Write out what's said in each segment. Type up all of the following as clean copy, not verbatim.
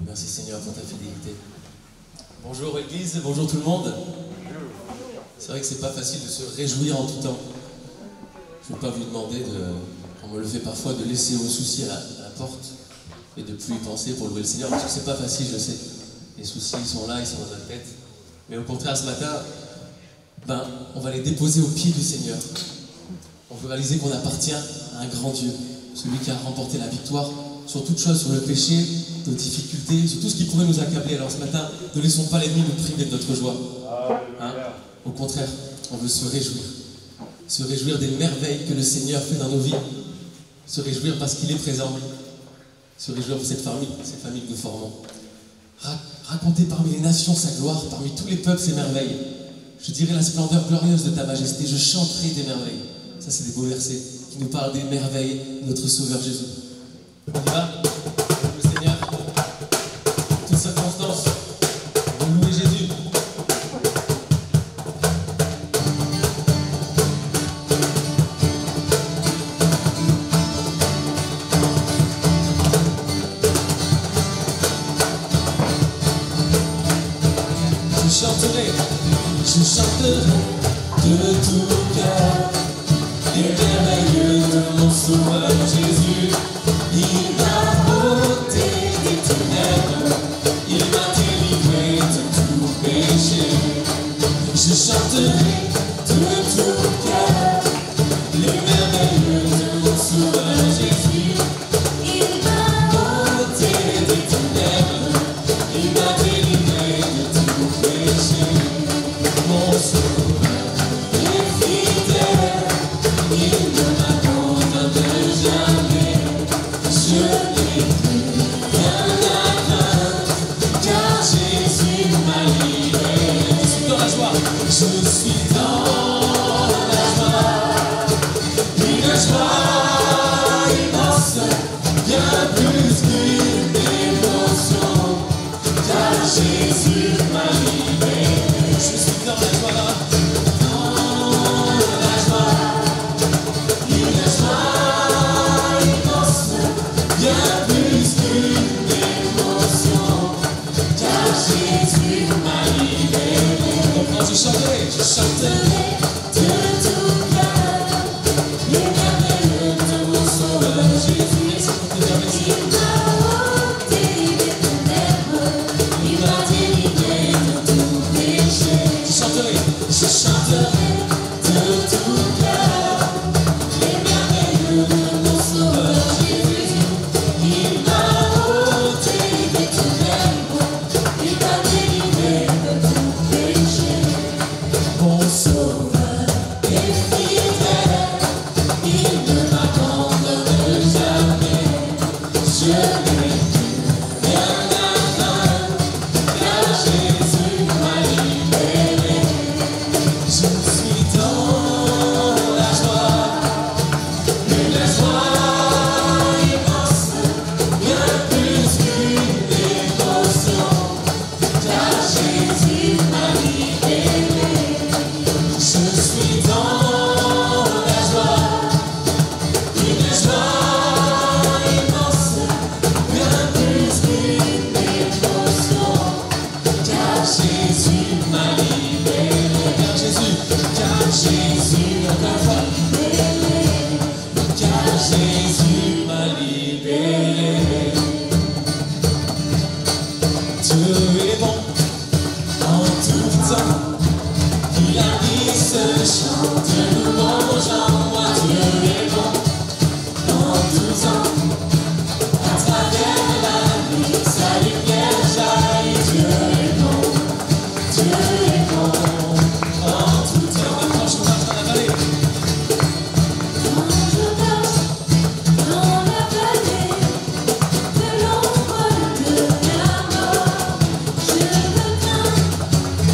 Merci Seigneur pour ta fidélité. Bonjour Église, bonjour tout le monde. C'est vrai que c'est pas facile de se réjouir en tout temps. Je ne vais pas vous demander, on me le fait parfois, de laisser vos soucis à la porte et de plus y penser pour louer le Seigneur, parce que c'est pas facile, je sais. Les soucis, ils sont là, ils sont dans notre tête. Mais au contraire, ce matin, on va les déposer aux pieds du Seigneur. On veut réaliser qu'on appartient à un grand Dieu, celui qui a remporté la victoire sur toute chose, sur le péché, nos difficultés, sur tout ce qui pourrait nous accabler. Alors ce matin, ne laissons pas l'ennemi nous priver de notre joie. Hein? Au contraire, on veut se réjouir des merveilles que le Seigneur fait dans nos vies, se réjouir parce qu'il est présent, se réjouir pour cette famille que nous formons. Raconter parmi les nations sa gloire, parmi tous les peuples ses merveilles. Je dirai la splendeur glorieuse de ta majesté, je chanterai tes merveilles. Ça, c'est des beaux versets qui nous parlent des merveilles de notre Sauveur Jésus. On y va? Le Seigneur, toutes circonstances, vous louez Jésus. Je chanterai de tout cœur les merveilles de mon Sauveur Jésus. Il m'a ôté des ténèbres, il m'a délivré de tout péché. Je chanterai de tout cœur les merveilles de mon Sauveur Jésus. Il m'a ôté des ténèbres, il m'a délivré de tout péché. Mon Sauveur est fidèle, il ne m'abandonne jamais. Je n'ai plus rien à craindre, car Jésus m'a libéré. Je suis dans la joie, je suis dans la joie, une joie immense, bien plus qu'une émotion, car Jésus m'a libéré. Je suis dans la joie, une joie immense, bien plus qu'une émotion, car Jésus m'a libéré. Donc quand je chanterai de tout cœur les merveilles de mon Sauveur Jésus. Il m'a ôté des ténèbres, il m'a délivré de tout péché. Je chanterai de tout cœur les merveilles de mon Sauveur Jésus. Il m'a ôté des ténèbres, il m'a délivré de tout péché. Mon Sauveur est fidèle, il ne m'abandonne jamais. Je n'ai plus rien à craindre, car Jésus m'a libéré. Je suis dans la joie, une joie immense, bien plus qu'une émotion, car Jésus m'a libéré. Je suis dans la joie, une joie immense, bien plus qu'une émotion, car Jésus m'a libéré. Car Jésus, encore une fois, car Jésus m'a libéré. Dieu est bon en tout temps, il a mis ce chant de louange en moi. Dieu est bon en tout temps, à travers la nuit, sa lumière jaillit. Dieu est bon, Dieu est bon.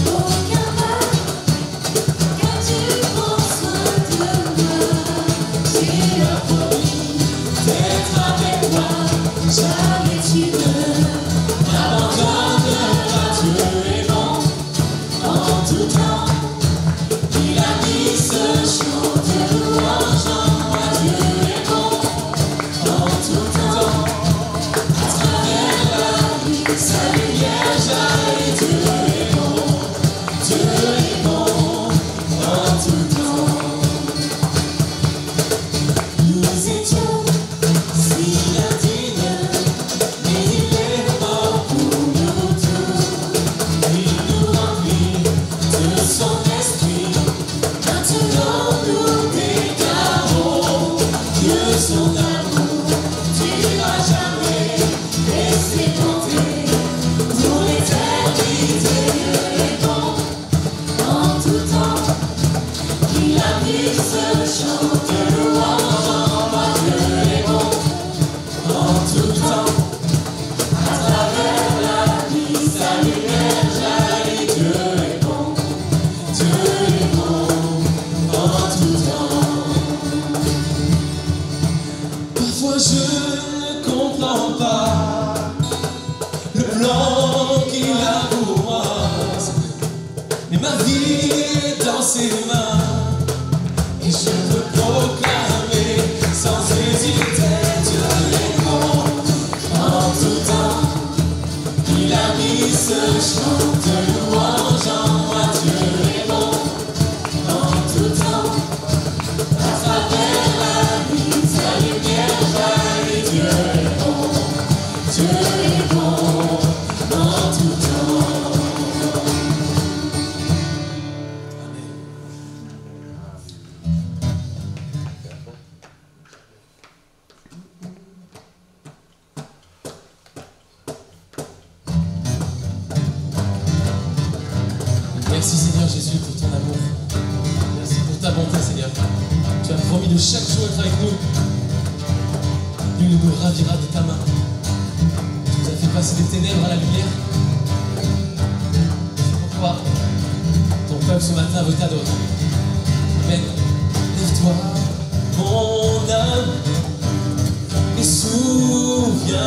Aucun mal, car tu prends soin. chante louange en moi, Dieu est bon en tout temps. À travers la vie, sa lumière jaillit. Dieu est bon en tout temps. Amen. Merci Seigneur Jésus pour ton amour. Merci pour ta bonté Seigneur. Tu as promis de chaque jour être avec nous. Nul ne nous ravira de ta main. Tu nous as fait passer des ténèbres à la lumière. C'est pourquoi ton peuple ce matin veut t'adorer. Amen. Lève-toi, mon âme, et souviens-toi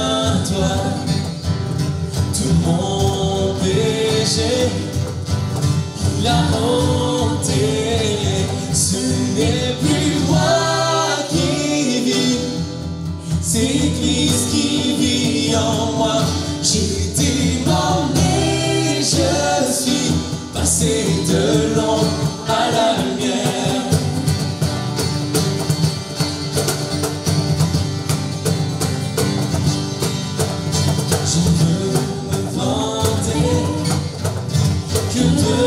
tout mon péché. Il a enterré, ce n'est plus moi qui vis, c'est Christ qui vit en moi. J'étais mort mais je suis passé de l'ombre à la lumière. Je veux me vanter que de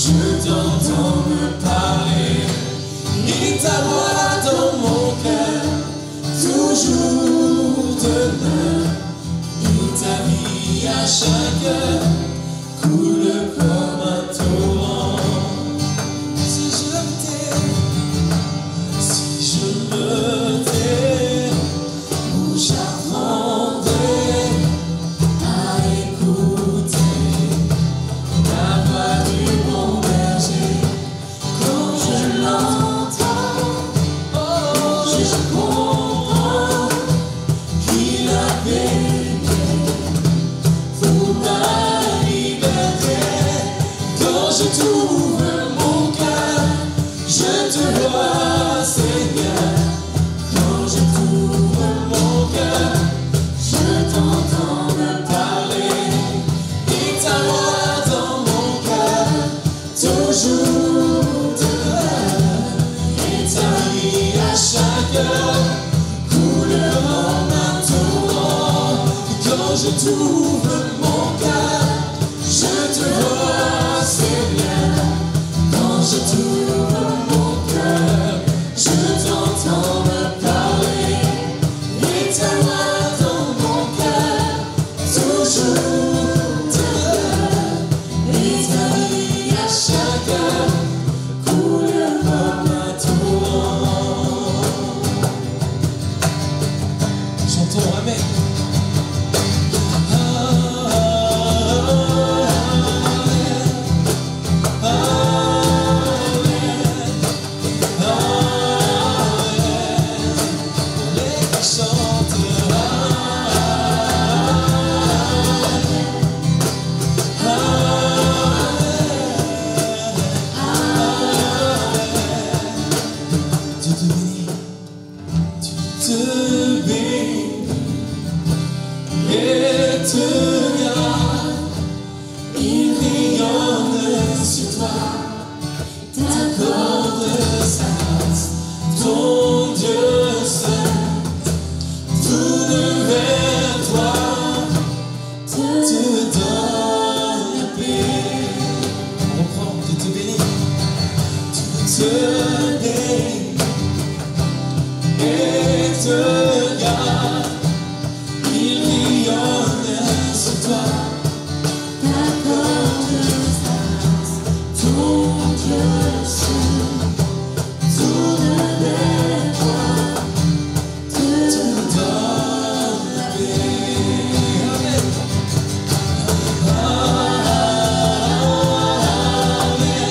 je t'entends me parler, et ta voix dans mon cœur, toujours demain, et ta vie à chaque heure coule comme un torrent. Si je me tais, où j'apprendrai à écouter la voix du bon berger. Quand je l'entends, oh, je comprends qu'il a payé pour ma liberté. Quand je t'ouvre mon cœur, je te vois, Seigneur. Quand je t'ouvre mon cœur, je t'entends me parler, et ta voix dans mon cœur, toujours demain, et ta vie à chaque heure coule en un torrent. Quand je t'ouvre mon cœur, je te vois, Seigneur. Quand je t'ouvre mon cœur, je t'entends me parler, et ta voix dans mon cœur, toujours demain, et ta vie à chaque heure coule comme un torrent. Chantons Amen. Te bénis et te garde, il rayonne sur toi, t'accorde sa grâce, ton Dieu seul, tourne vers toi, te donne la paix. On reprend, Dieu te bénit, Dieu te bénit et te garde, il rayonne sur toi, t'accorde sa grâce, ton Dieu seul, tourne vers toi, te donne la paix. Amen. Amen.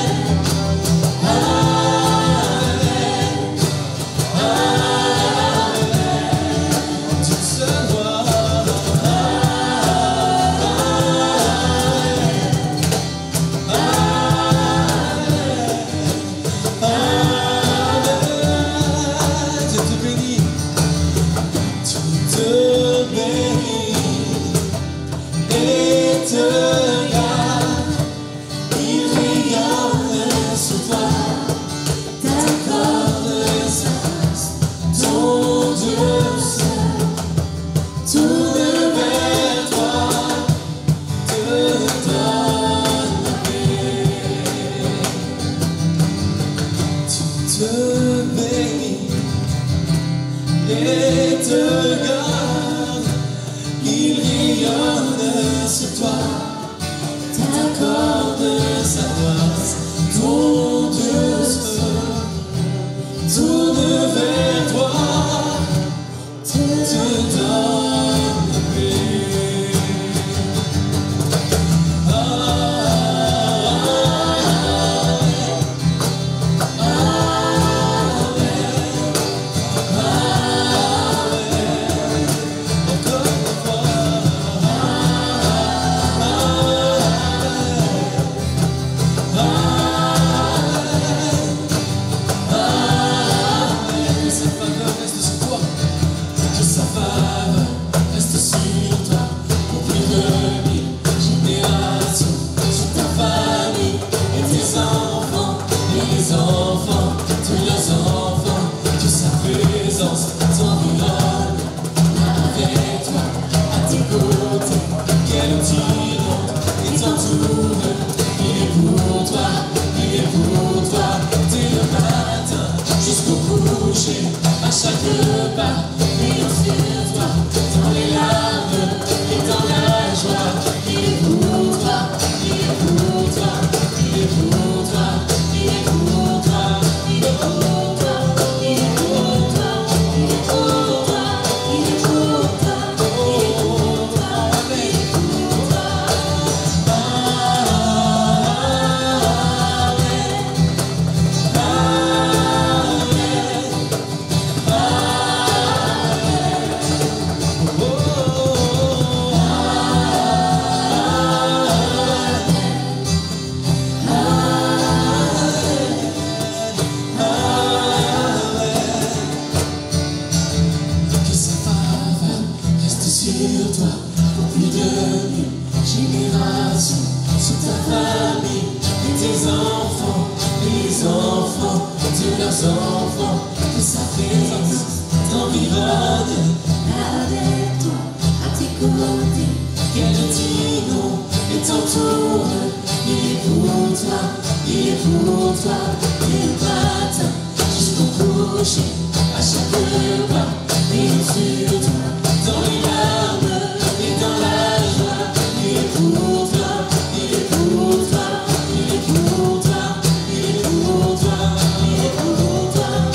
prier pour toi dès le matin jusqu'au coucher, à chaque repas, prier sur toi, dans les larmes et dans la joie, prier pour toi, prier pour toi, prier pour toi, prier pour toi, prier pour toi, prier pour toi,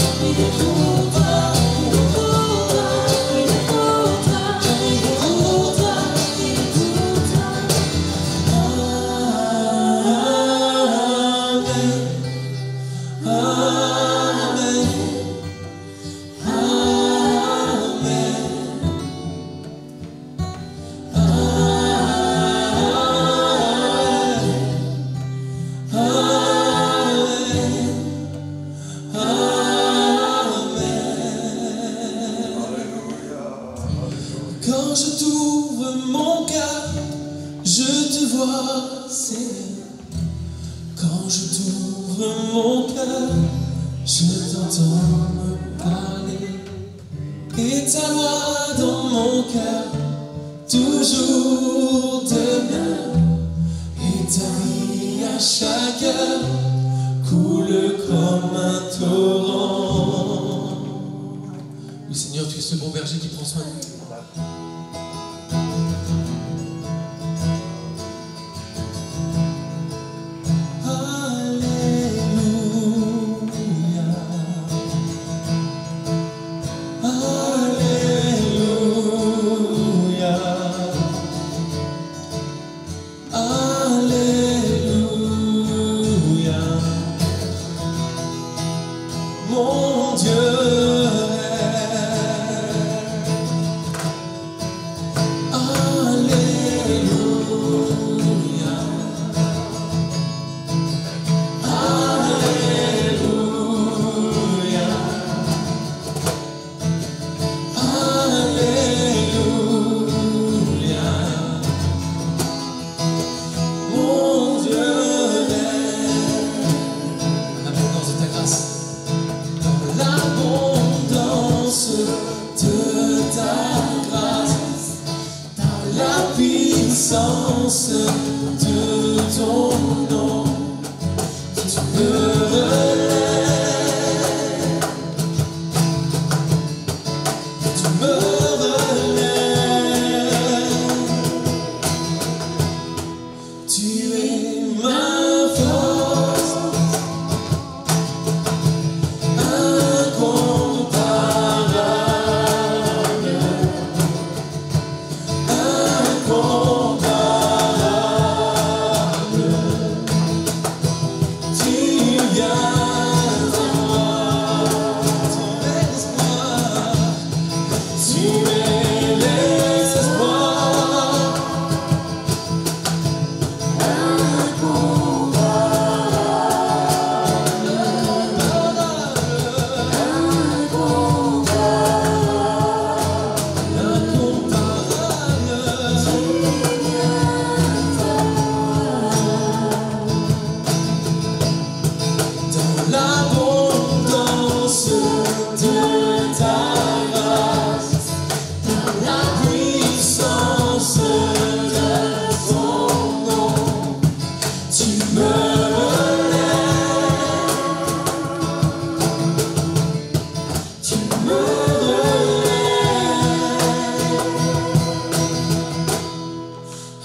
prier pour toi, prier pour toi, prier pour toi, prier pour toi. Quand je t'ouvre mon cœur, je te vois, Seigneur. Quand je t'ouvre mon cœur, je t'entends me parler. Et ta voix dans mon cœur, toujours de même. Et ta vie à chaque heure coule comme un torrent. Oui, Seigneur, tu es ce bon berger qui prend soin de nous. Mon Dieu Alléluia, Alléluia, Alléluia. Mon Dieu l'abondance de ta grâce, l'abondance de ta grâce, dans la puissance de ton nom, tu me relèves, tu me relèves, tu es ma force. L'abondance de ta grâce, dans la puissance de ton nom, tu me relèves, tu me relèves,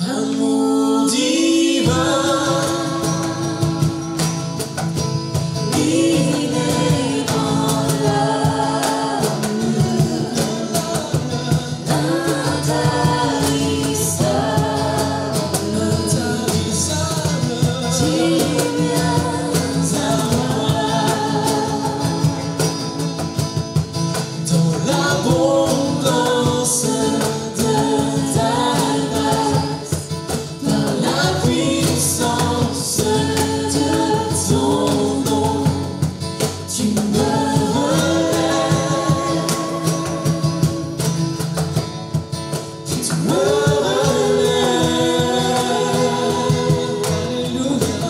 amour divin. L'abondance de ta grâce, dans la puissance de ton nom, tu me relèves, tu me relèves, Alléluia,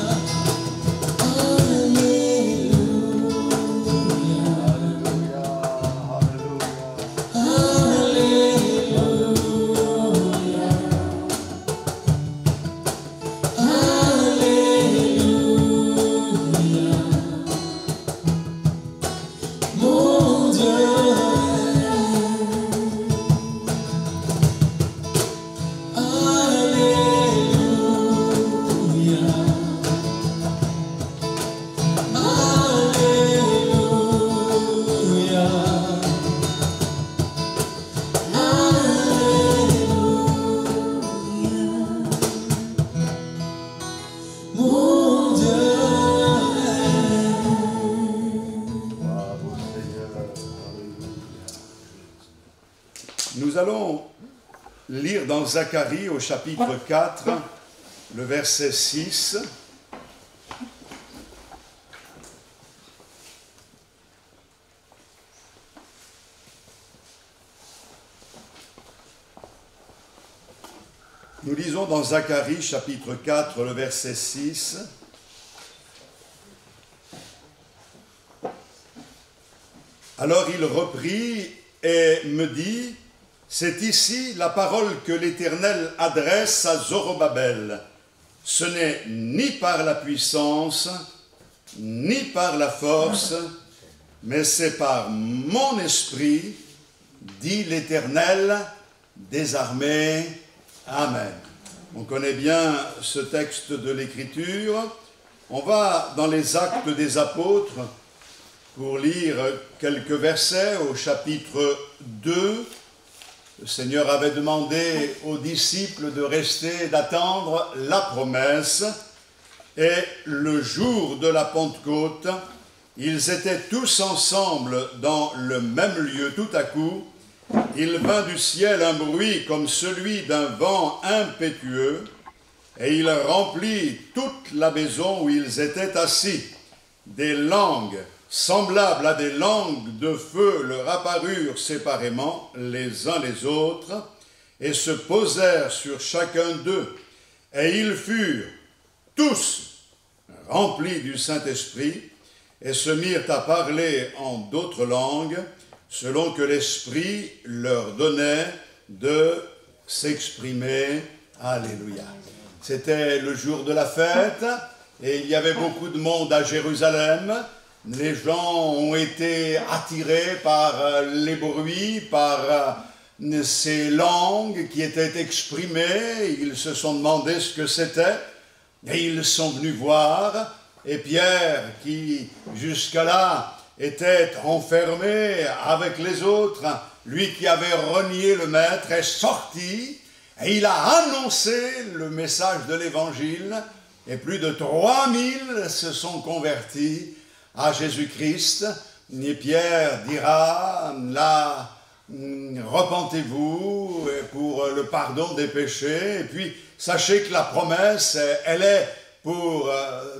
allons lire dans Zacharie au chapitre 4, le verset 6. Nous lisons dans Zacharie chapitre 4, le verset 6. Alors il reprit et me dit, c'est ici la parole que l'Éternel adresse à Zorobabel. Ce n'est ni par la puissance, ni par la force, mais c'est par mon esprit, dit l'Éternel des armées. Amen. On connaît bien ce texte de l'Écriture. On va dans les Actes des Apôtres pour lire quelques versets au chapitre 2. Le Seigneur avait demandé aux disciples de rester, d'attendre la promesse. Et le jour de la Pentecôte, ils étaient tous ensemble dans le même lieu. Tout à coup, il vint du ciel un bruit comme celui d'un vent impétueux, et il remplit toute la maison où ils étaient assis. Des langues semblables à des langues de feu leur apparurent séparément les uns les autres, et se posèrent sur chacun d'eux. Et ils furent tous remplis du Saint-Esprit, et se mirent à parler en d'autres langues, selon que l'Esprit leur donnait de s'exprimer. Alléluia. C'était le jour de la fête, et il y avait beaucoup de monde à Jérusalem. Les gens ont été attirés par les bruits, par ces langues qui étaient exprimées. Ils se sont demandé ce que c'était, et ils sont venus voir. Et Pierre, qui jusqu'à-là était enfermé avec les autres, lui qui avait renié le Maître, est sorti et il a annoncé le message de l'Évangile, et plus de 3000 se sont convertis à Jésus-Christ. Et Pierre dira, là, repentez-vous pour le pardon des péchés, et puis sachez que la promesse, elle est pour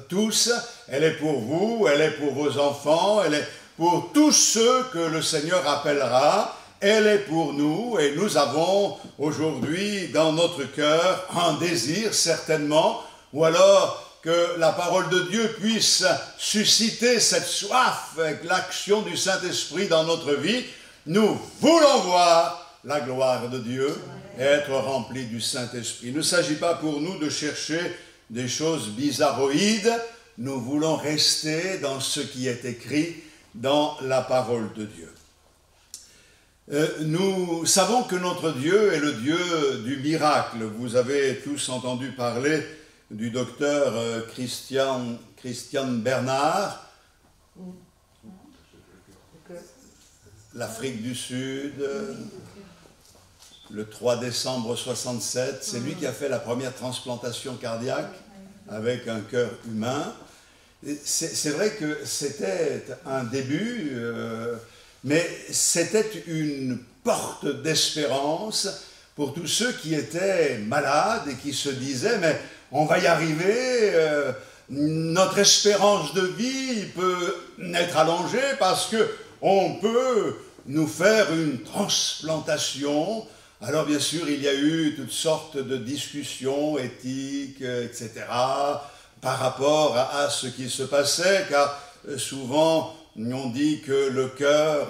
tous, elle est pour vous, elle est pour vos enfants, elle est pour tous ceux que le Seigneur appellera, elle est pour nous, et nous avons aujourd'hui dans notre cœur un désir certainement, ou alors que la parole de Dieu puisse susciter cette soif avec l'action du Saint-Esprit dans notre vie. Nous voulons voir la gloire de Dieu et être remplis du Saint-Esprit. Il ne s'agit pas pour nous de chercher des choses bizarroïdes, nous voulons rester dans ce qui est écrit dans la parole de Dieu. Nous savons que notre Dieu est le Dieu du miracle. Vous avez tous entendu parler du docteur Christian Bernard, l'Afrique du Sud, le 3 décembre 1967. C'est lui qui a fait la première transplantation cardiaque avec un cœur humain. C'est vrai que c'était un début, mais c'était une porte d'espérance pour tous ceux qui étaient malades et qui se disaient « mais on va y arriver, notre espérance de vie peut être allongée parce qu'on peut nous faire une transplantation ». Alors bien sûr, il y a eu toutes sortes de discussions éthiques, etc., par rapport à ce qui se passait, car souvent on dit que le cœur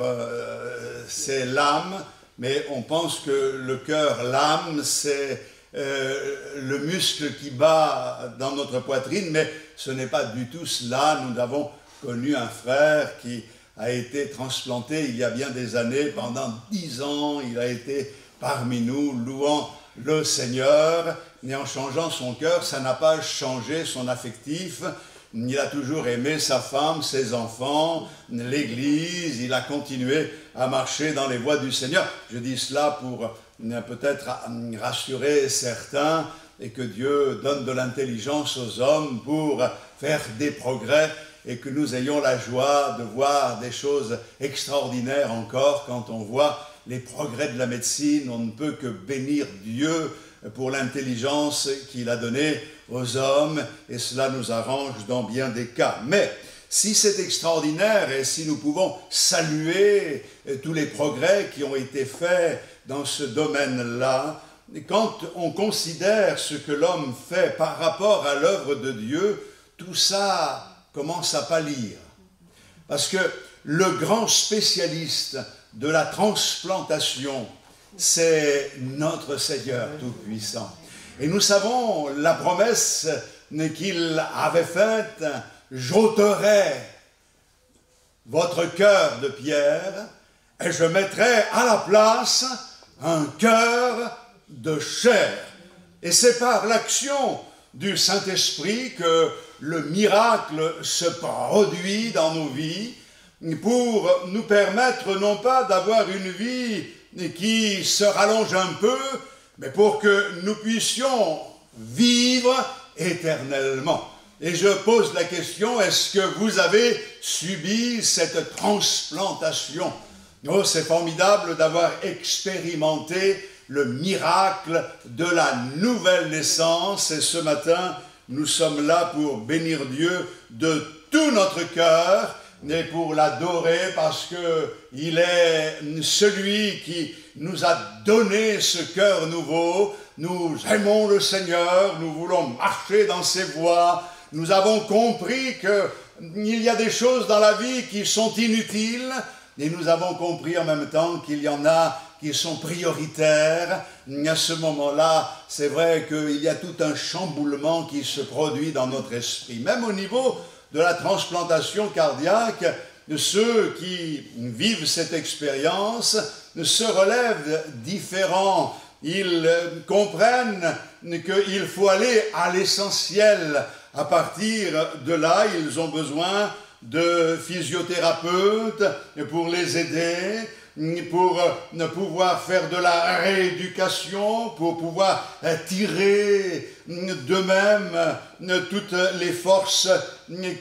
c'est l'âme, mais on pense que le cœur, l'âme, c'est le muscle qui bat dans notre poitrine, mais ce n'est pas du tout cela. Nous avons connu un frère qui a été transplanté il y a bien des années, pendant 10 ans, il a été parmi nous, louant le Seigneur, mais en changeant son cœur, ça n'a pas changé son affectif. Il a toujours aimé sa femme, ses enfants, l'Église, il a continué à marcher dans les voies du Seigneur. Je dis cela pour peut-être rassurer certains, et que Dieu donne de l'intelligence aux hommes pour faire des progrès, et que nous ayons la joie de voir des choses extraordinaires encore quand on voit les progrès de la médecine, on ne peut que bénir Dieu pour l'intelligence qu'il a donnée aux hommes, et cela nous arrange dans bien des cas. Mais si c'est extraordinaire et si nous pouvons saluer tous les progrès qui ont été faits dans ce domaine-là, quand on considère ce que l'homme fait par rapport à l'œuvre de Dieu, tout ça commence à pâlir. Parce que le grand spécialiste de la transplantation, c'est notre Seigneur Tout-Puissant. Et nous savons la promesse qu'il avait faite, « J'ôterai votre cœur de pierre et je mettrai à la place un cœur de chair. » Et c'est par l'action du Saint-Esprit que le miracle se produit dans nos vies pour nous permettre non pas d'avoir une vie qui se rallonge un peu, mais pour que nous puissions vivre éternellement. Et je pose la question, est-ce que vous avez subi cette transplantation? Oh, c'est formidable d'avoir expérimenté le miracle de la nouvelle naissance. Et ce matin, nous sommes là pour bénir Dieu de tout notre cœur et pour l'adorer parce qu'il est celui qui nous a donné ce cœur nouveau. Nous aimons le Seigneur, nous voulons marcher dans ses voies. Nous avons compris qu'il y a des choses dans la vie qui sont inutiles et nous avons compris en même temps qu'il y en a qui sont prioritaires. À ce moment-là, c'est vrai qu'il y a tout un chamboulement qui se produit dans notre esprit. Même au niveau de la transplantation cardiaque, ceux qui vivent cette expérience se relèvent différents. Ils comprennent qu'il faut aller à l'essentiel. À partir de là, ils ont besoin de physiothérapeutes pour les aider, pour pouvoir faire de la rééducation, pour pouvoir tirer d'eux-mêmes toutes les forces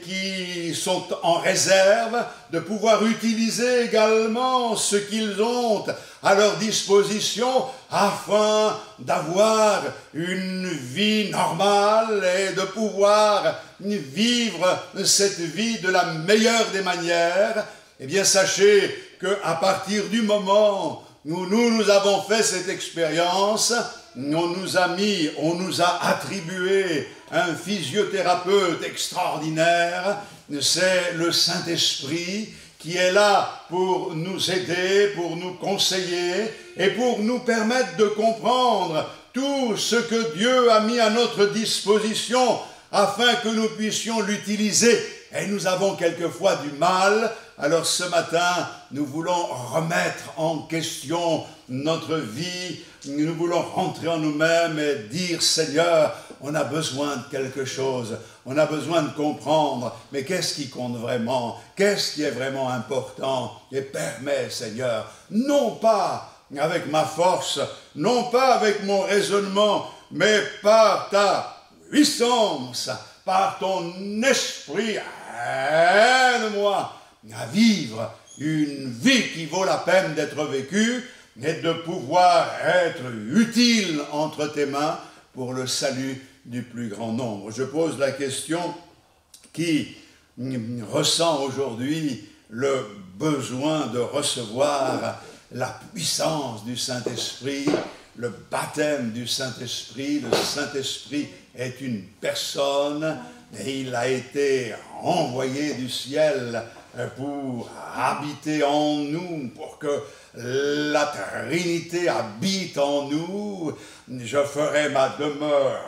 qui sont en réserve, de pouvoir utiliser également ce qu'ils ont à leur disposition afin d'avoir une vie normale et de pouvoir vivre cette vie de la meilleure des manières. Eh bien, sachez qu'à partir du moment où nous avons fait cette expérience, on nous a attribué un physiothérapeute extraordinaire, c'est le Saint-Esprit qui est là pour nous aider, pour nous conseiller et pour nous permettre de comprendre tout ce que Dieu a mis à notre disposition afin que nous puissions l'utiliser. Et nous avons quelquefois du mal. Alors ce matin, nous voulons remettre en question notre vie. Nous voulons rentrer en nous-mêmes et dire, Seigneur, on a besoin de quelque chose. On a besoin de comprendre. Mais qu'est-ce qui compte vraiment? Qu'est-ce qui est vraiment important? Et permets, Seigneur, non pas avec ma force, non pas avec mon raisonnement, mais par ta puissance, par ton esprit, aide-moi à vivre une vie qui vaut la peine d'être vécue et de pouvoir être utile entre tes mains pour le salut du plus grand nombre. Je pose la question, qui ressent aujourd'hui le besoin de recevoir la puissance du Saint-Esprit, le baptême du Saint-Esprit? Le Saint-Esprit est une personne et il a été envoyé du ciel pour habiter en nous, pour que la Trinité habite en nous. Je ferai ma demeure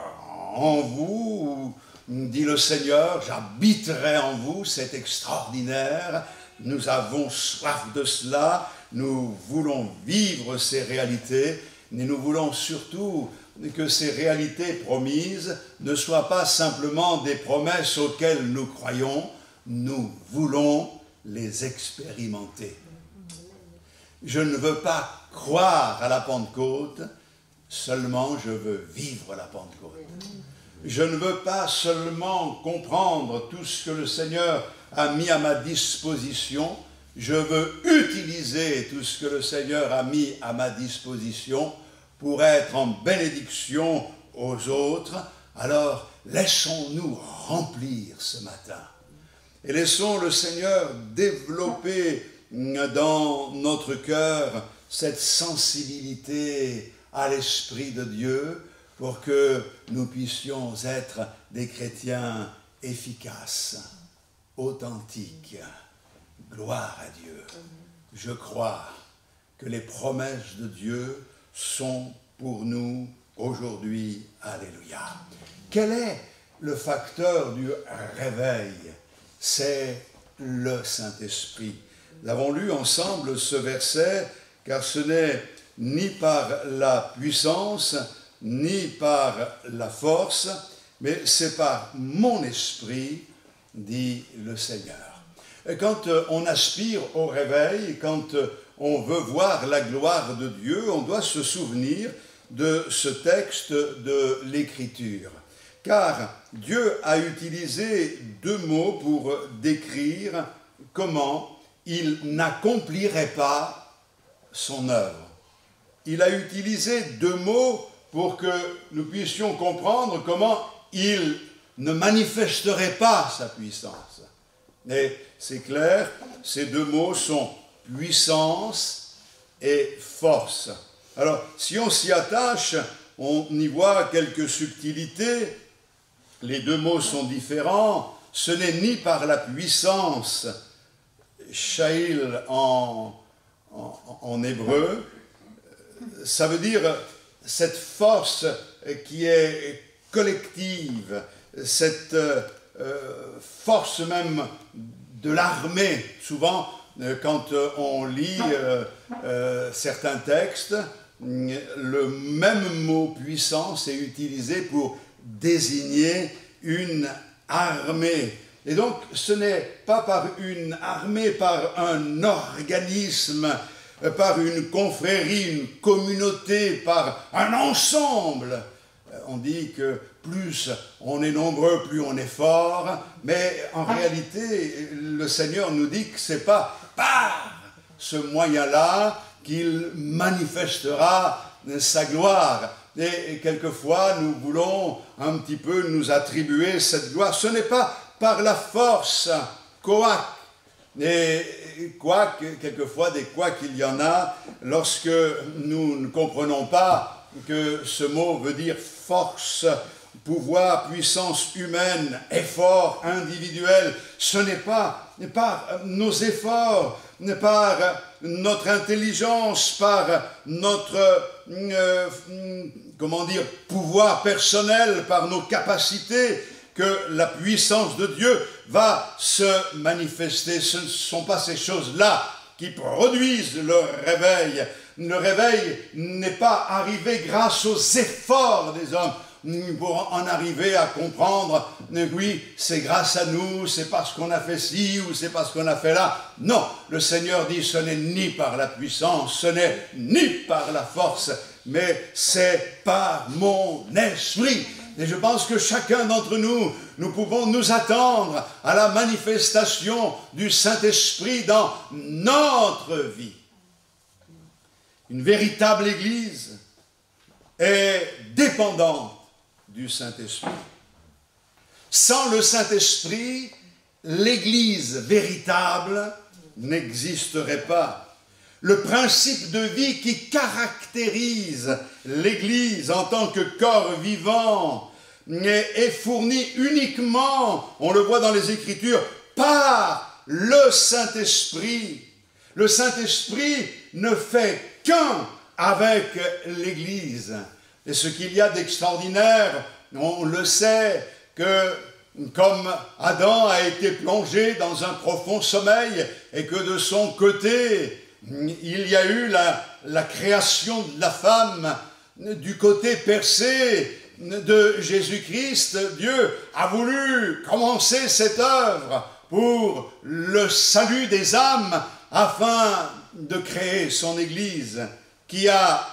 en vous, dit le Seigneur, j'habiterai en vous, c'est extraordinaire. Nous avons soif de cela, nous voulons vivre ces réalités, mais nous voulons surtout que ces réalités promises ne soient pas simplement des promesses auxquelles nous croyons, nous voulons les expérimenter. Je ne veux pas croire à la Pentecôte, seulement je veux vivre la Pentecôte. Je ne veux pas seulement comprendre tout ce que le Seigneur a mis à ma disposition, Je veux utiliser tout ce que le Seigneur a mis à ma disposition pour être en bénédiction aux autres. Alors, laissons-nous remplir ce matin. Et laissons le Seigneur développer dans notre cœur cette sensibilité à l'Esprit de Dieu pour que nous puissions être des chrétiens efficaces, authentiques. Gloire à Dieu. Je crois que les promesses de Dieu sont pour nous aujourd'hui. Alléluia. Quel est le facteur du réveil? C'est le Saint-Esprit. Nous avons lu ensemble ce verset, car ce n'est ni par la puissance, ni par la force, mais c'est par mon esprit, dit le Seigneur. Et quand on aspire au réveil, quand on veut voir la gloire de Dieu, on doit se souvenir de ce texte de l'Écriture. Car Dieu a utilisé deux mots pour décrire comment il n'accomplirait pas son œuvre. Il a utilisé deux mots pour que nous puissions comprendre comment il ne manifesterait pas sa puissance. Et c'est clair, ces deux mots sont puissance et force. Alors, si on s'y attache, on y voit quelques subtilités. Les deux mots sont différents. Ce n'est ni par la puissance, shail en hébreu, ça veut dire cette force qui est collective, cette force même de l'armée. Souvent, quand on lit certains textes, le même mot puissance est utilisé pour désigner une armée. Et donc, ce n'est pas par une armée, par un organisme, par une confrérie, une communauté, par un ensemble. On dit que plus on est nombreux, plus on est fort, mais en réalité, le Seigneur nous dit que ce n'est pas par ce moyen-là qu'il manifestera sa gloire. Et quelquefois, nous voulons un petit peu nous attribuer cette gloire. Ce n'est pas par la force, koach. Et quoique, quelquefois, des couacs, il y en a, lorsque nous ne comprenons pas que ce mot veut dire force, pouvoir, puissance humaine, effort individuel. Ce n'est pas par nos efforts, par notre intelligence, par notre pouvoir personnel, par nos capacités, que la puissance de Dieu va se manifester. Ce ne sont pas ces choses-là qui produisent le réveil. Le réveil n'est pas arrivé grâce aux efforts des hommes. Pour en arriver à comprendre, oui, c'est grâce à nous, c'est parce qu'on a fait ci ou c'est parce qu'on a fait là. Non, le Seigneur dit ce n'est ni par la puissance, ce n'est ni par la force, mais c'est par mon esprit. Et je pense que chacun d'entre nous, nous pouvons nous attendre à la manifestation du Saint-Esprit dans notre vie. Une véritable Église est dépendante du Saint-Esprit. Sans le Saint-Esprit, l'Église véritable n'existerait pas. Le principe de vie qui caractérise l'Église en tant que corps vivant est fourni uniquement, on le voit dans les Écritures, par le Saint-Esprit. Le Saint-Esprit ne fait qu'un avec l'Église. Et ce qu'il y a d'extraordinaire, on le sait, que comme Adam a été plongé dans un profond sommeil et que de son côté, il y a eu la création de la femme, du côté percé de Jésus-Christ, Dieu a voulu commencer cette œuvre pour le salut des âmes afin de créer son Église qui a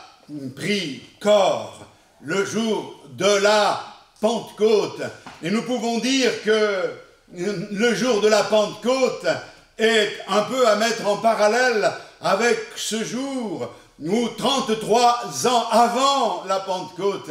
pris corps le jour de la Pentecôte. Et nous pouvons dire que le jour de la Pentecôte est un peu à mettre en parallèle avec ce jour où 33 ans avant la Pentecôte,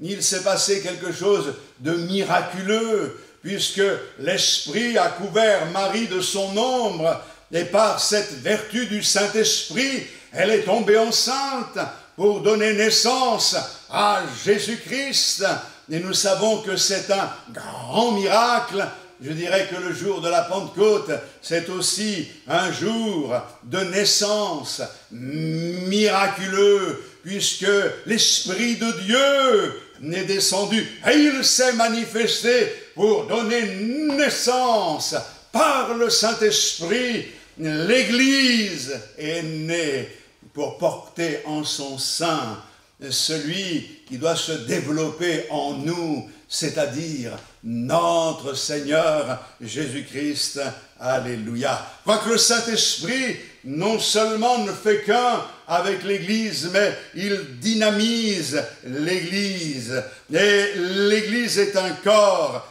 il s'est passé quelque chose de miraculeux, puisque l'Esprit a couvert Marie de son ombre, et par cette vertu du Saint-Esprit, elle est tombée enceinte pour donner naissance à Jésus-Christ. Et nous savons que c'est un grand miracle. Je dirais que le jour de la Pentecôte, c'est aussi un jour de naissance miraculeux, puisque l'Esprit de Dieu est descendu et il s'est manifesté pour donner naissance par le Saint-Esprit. L'Église est née pour porter en son sein celui qui doit se développer en nous, c'est-à-dire notre Seigneur Jésus-Christ. Alléluia. Quoique le Saint-Esprit non seulement ne fait qu'un avec l'Église, mais il dynamise l'Église. Et l'Église est un corps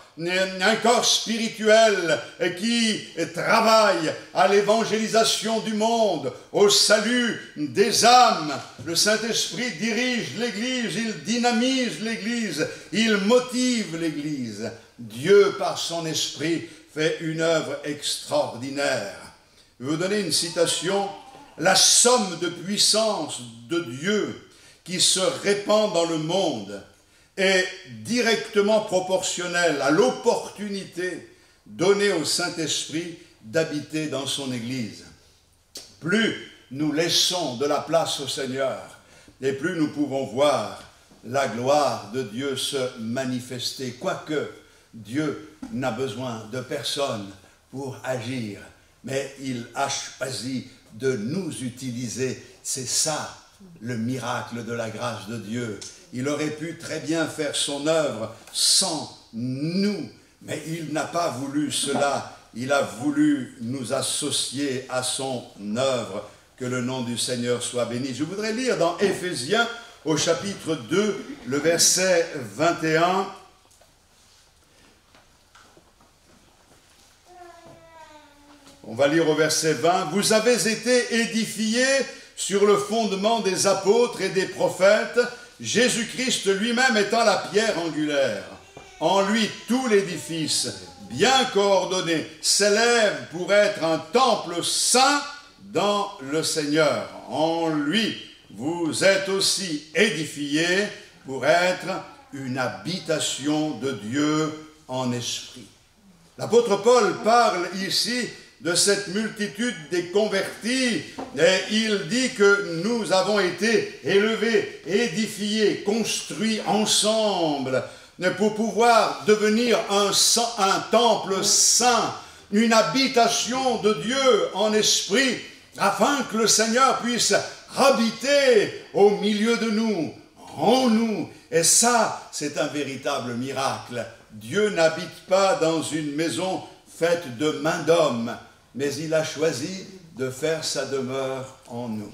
spirituel qui travaille à l'évangélisation du monde, au salut des âmes. Le Saint-Esprit dirige l'Église, il dynamise l'Église, il motive l'Église. Dieu, par son Esprit, fait une œuvre extraordinaire. Je vais vous donner une citation. La somme de puissance de Dieu qui se répand dans le monde est directement proportionnelle à l'opportunité donnée au Saint-Esprit d'habiter dans son Église. Plus nous laissons de la place au Seigneur, et plus nous pouvons voir la gloire de Dieu se manifester. Quoique Dieu n'a besoin de personne pour agir, mais il a choisi de nous utiliser. C'est ça le miracle de la grâce de Dieu. Il aurait pu très bien faire son œuvre sans nous, mais il n'a pas voulu cela. Il a voulu nous associer à son œuvre. Que le nom du Seigneur soit béni. Je voudrais lire dans Éphésiens, au chapitre 2, le verset 21. On va lire au verset 20. « Vous avez été édifiés sur le fondement des apôtres et des prophètes, Jésus-Christ lui-même étant la pierre angulaire. En lui, tout l'édifice, bien coordonné, s'élève pour être un temple saint dans le Seigneur. En lui, vous êtes aussi édifiés pour être une habitation de Dieu en esprit. » L'apôtre Paul parle ici de cette multitude des convertis, et il dit que nous avons été élevés, édifiés, construits ensemble pour pouvoir devenir un temple saint, une habitation de Dieu en esprit, afin que le Seigneur puisse habiter au milieu de nous, en nous. Et ça, c'est un véritable miracle. Dieu n'habite pas dans une maison faite de main d'homme, mais il a choisi de faire sa demeure en nous.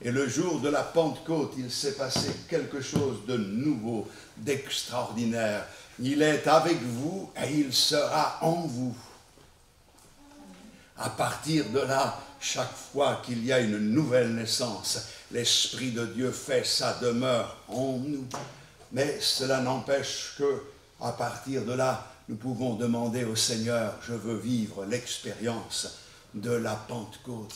Et le jour de la Pentecôte, il s'est passé quelque chose de nouveau, d'extraordinaire. Il est avec vous et il sera en vous. À partir de là, chaque fois qu'il y a une nouvelle naissance, l'Esprit de Dieu fait sa demeure en nous. Mais cela n'empêche que, à partir de là, nous pouvons demander au Seigneur, je veux vivre l'expérience de la Pentecôte.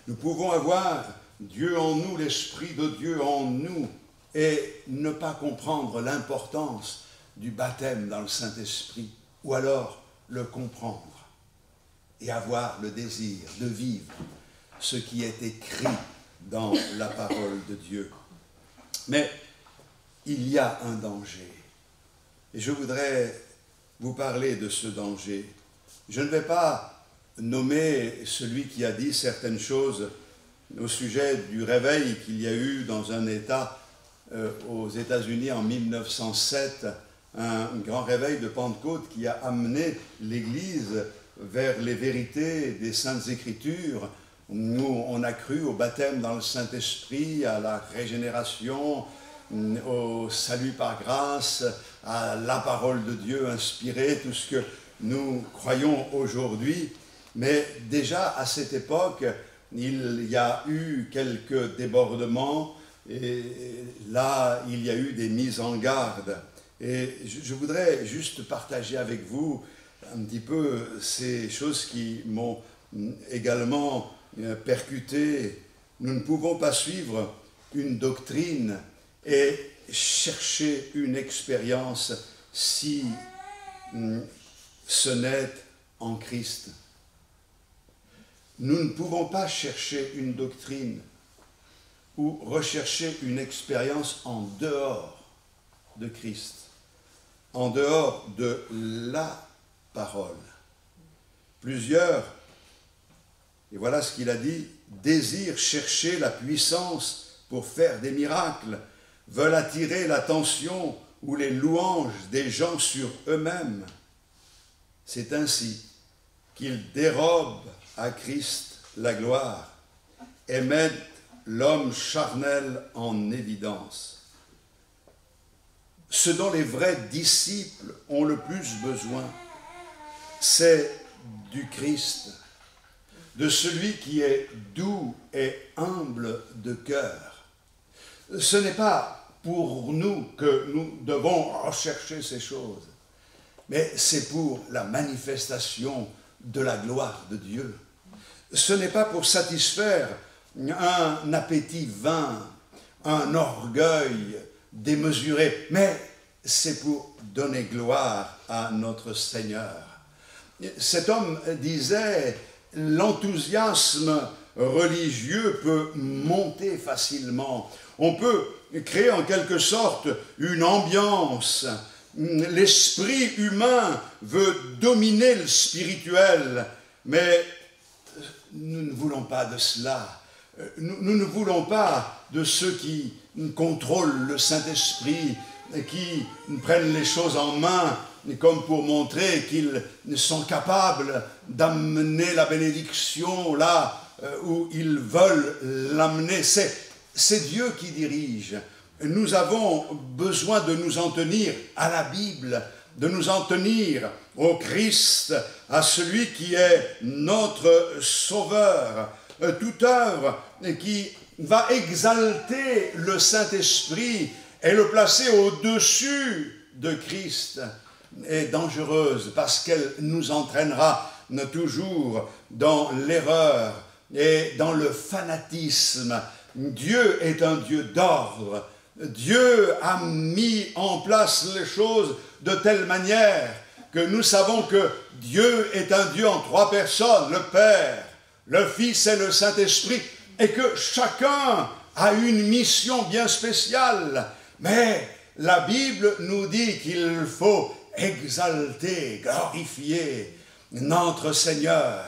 Nous pouvons avoir Dieu en nous, l'Esprit de Dieu en nous, et ne pas comprendre l'importance du baptême dans le Saint-Esprit, ou alors le comprendre et avoir le désir de vivre ce qui est écrit dans la parole de Dieu. Mais il y a un danger. Et je voudrais vous parler de ce danger. Je ne vais pas nommer celui qui a dit certaines choses au sujet du réveil qu'il y a eu dans un État aux États-Unis en 1907, un grand réveil de Pentecôte qui a amené l'Église vers les vérités des Saintes Écritures. Nous, on a cru au baptême dans le Saint-Esprit, à la régénération, au salut par grâce, à la parole de Dieu inspirée, tout ce que nous croyons aujourd'hui, mais déjà à cette époque, il y a eu quelques débordements et là, il y a eu des mises en garde. Et je voudrais juste partager avec vous un petit peu ces choses qui m'ont également percuté. Nous ne pouvons pas suivre une doctrine et chercher une expérience si ce n'est en Christ. Nous ne pouvons pas chercher une doctrine ou rechercher une expérience en dehors de Christ, en dehors de la parole. Plusieurs, et voilà ce qu'il a dit, désirent chercher la puissance pour faire des miracles, veulent attirer l'attention ou les louanges des gens sur eux-mêmes. C'est ainsi qu'ils dérobent à Christ la gloire et mettent l'homme charnel en évidence. Ce dont les vrais disciples ont le plus besoin, c'est du Christ, de celui qui est doux et humble de cœur. Ce n'est pas pour nous que nous devons rechercher ces choses, mais c'est pour la manifestation de la gloire de Dieu. Ce n'est pas pour satisfaire un appétit vain, un orgueil démesuré, mais c'est pour donner gloire à notre Seigneur. Cet homme disait, l'enthousiasme religieux peut monter facilement. On peut créer en quelque sorte une ambiance. L'esprit humain veut dominer le spirituel, mais nous ne voulons pas de cela. Nous ne voulons pas de ceux qui contrôlent le Saint-Esprit, qui prennent les choses en main comme pour montrer qu'ils sont capables d'amener la bénédiction là où ils veulent l'amener. C'est Dieu qui dirige. Nous avons besoin de nous en tenir à la Bible, de nous en tenir au Christ, à celui qui est notre Sauveur. Toute œuvre qui va exalter le Saint-Esprit et le placer au-dessus de Christ est dangereuse parce qu'elle nous entraînera toujours dans l'erreur et dans le fanatisme. Dieu est un Dieu d'ordre. Dieu a mis en place les choses de telle manière que nous savons que Dieu est un Dieu en trois personnes, le Père, le Fils et le Saint-Esprit, et que chacun a une mission bien spéciale. Mais la Bible nous dit qu'il faut exalter, glorifier notre Seigneur.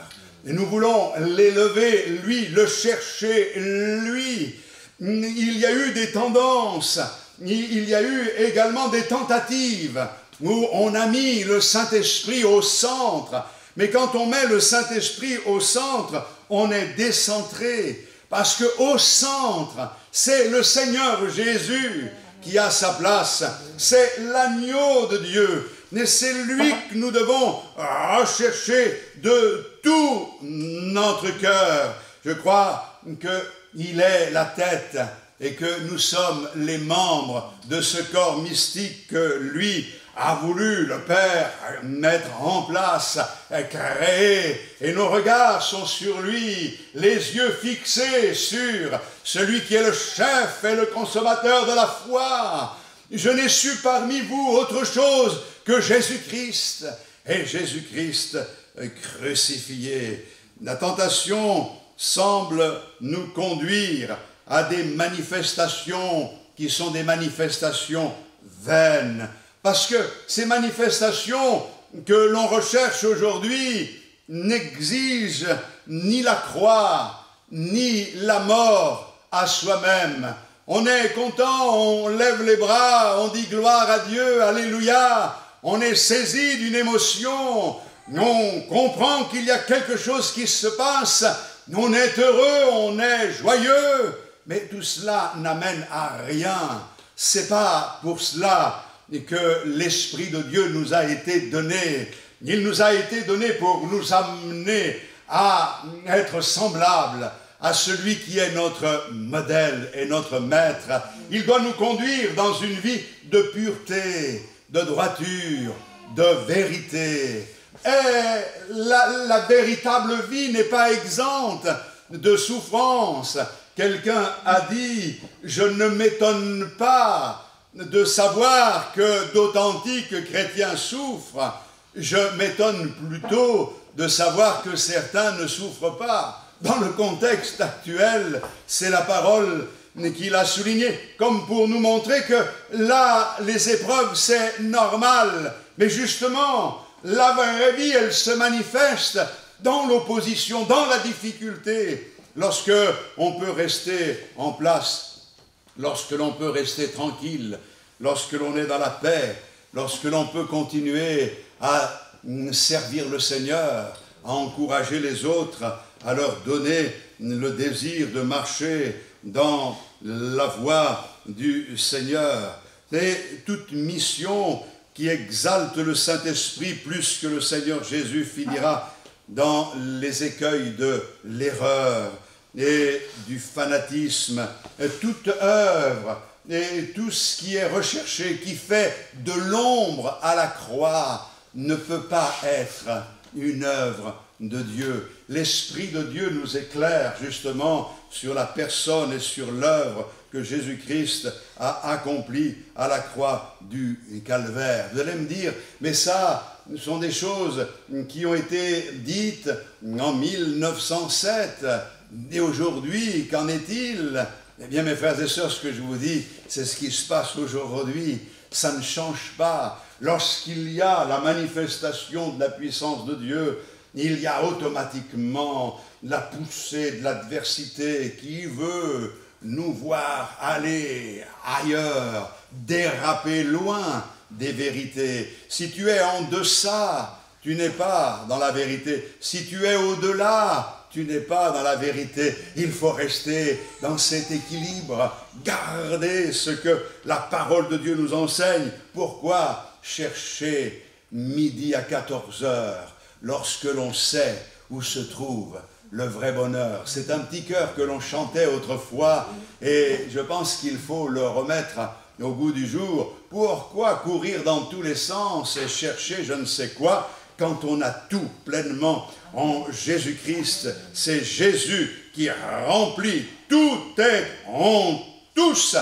Et nous voulons l'élever, lui, le chercher, lui. Il y a eu des tendances, il y a eu également des tentatives où on a mis le Saint-Esprit au centre. Mais quand on met le Saint-Esprit au centre, on est décentré. Parce qu'au centre, c'est le Seigneur Jésus qui a sa place. C'est l'agneau de Dieu. Et c'est lui que nous devons rechercher de tout notre cœur. Je crois qu'il est la tête et que nous sommes les membres de ce corps mystique que lui a voulu, le Père, mettre en place, créer. Et nos regards sont sur lui, les yeux fixés sur celui qui est le chef et le consommateur de la foi. Je n'ai su parmi vous autre chose que Jésus-Christ et Jésus-Christ crucifié. La tentation semble nous conduire à des manifestations qui sont des manifestations vaines. Parce que ces manifestations que l'on recherche aujourd'hui n'exigent ni la croix, ni la mort à soi-même. On est content, on lève les bras, on dit gloire à Dieu, alléluia. On est saisi d'une émotion, on comprend qu'il y a quelque chose qui se passe, on est heureux, on est joyeux. Mais tout cela n'amène à rien. C'est pas pour cela que l'Esprit de Dieu nous a été donné. Il nous a été donné pour nous amener à être semblables à celui qui est notre modèle et notre maître. Il doit nous conduire dans une vie de pureté, de droiture, de vérité. Et la véritable vie n'est pas exempte de souffrance. Quelqu'un a dit, je ne m'étonne pas de savoir que d'authentiques chrétiens souffrent. Je m'étonne plutôt de savoir que certains ne souffrent pas. Dans le contexte actuel, c'est la parole qu'il a souligné, comme pour nous montrer que là, les épreuves, c'est normal. Mais justement, la vraie vie, elle se manifeste dans l'opposition, dans la difficulté, lorsque on peut rester en place, lorsque l'on peut rester tranquille, lorsque l'on est dans la paix, lorsque l'on peut continuer à servir le Seigneur, à encourager les autres, à leur donner le désir de marcher dans la voie du Seigneur. Et toute mission qui exalte le Saint-Esprit plus que le Seigneur Jésus finira dans les écueils de l'erreur et du fanatisme. Et toute œuvre et tout ce qui est recherché, qui fait de l'ombre à la croix, ne peut pas être une œuvre de Dieu. L'Esprit de Dieu nous éclaire justement sur la personne et sur l'œuvre que Jésus-Christ a accomplie à la croix du Calvaire. Vous allez me dire, mais ça, ce sont des choses qui ont été dites en 1907. Et aujourd'hui, qu'en est-il? Eh bien, mes frères et sœurs, ce que je vous dis, c'est ce qui se passe aujourd'hui. Ça ne change pas. Lorsqu'il y a la manifestation de la puissance de Dieu, il y a automatiquement la poussée de l'adversité qui veut nous voir aller ailleurs, déraper loin des vérités. Si tu es en deçà, tu n'es pas dans la vérité. Si tu es au-delà, tu n'es pas dans la vérité. Il faut rester dans cet équilibre, garder ce que la parole de Dieu nous enseigne. Pourquoi chercher midi à 14 heures lorsque l'on sait où se trouve le vrai bonheur? C'est un petit chœur que l'on chantait autrefois et je pense qu'il faut le remettre au goût du jour. Pourquoi courir dans tous les sens et chercher je ne sais quoi quand on a tout pleinement en Jésus-Christ? C'est Jésus qui remplit, tout est en tous,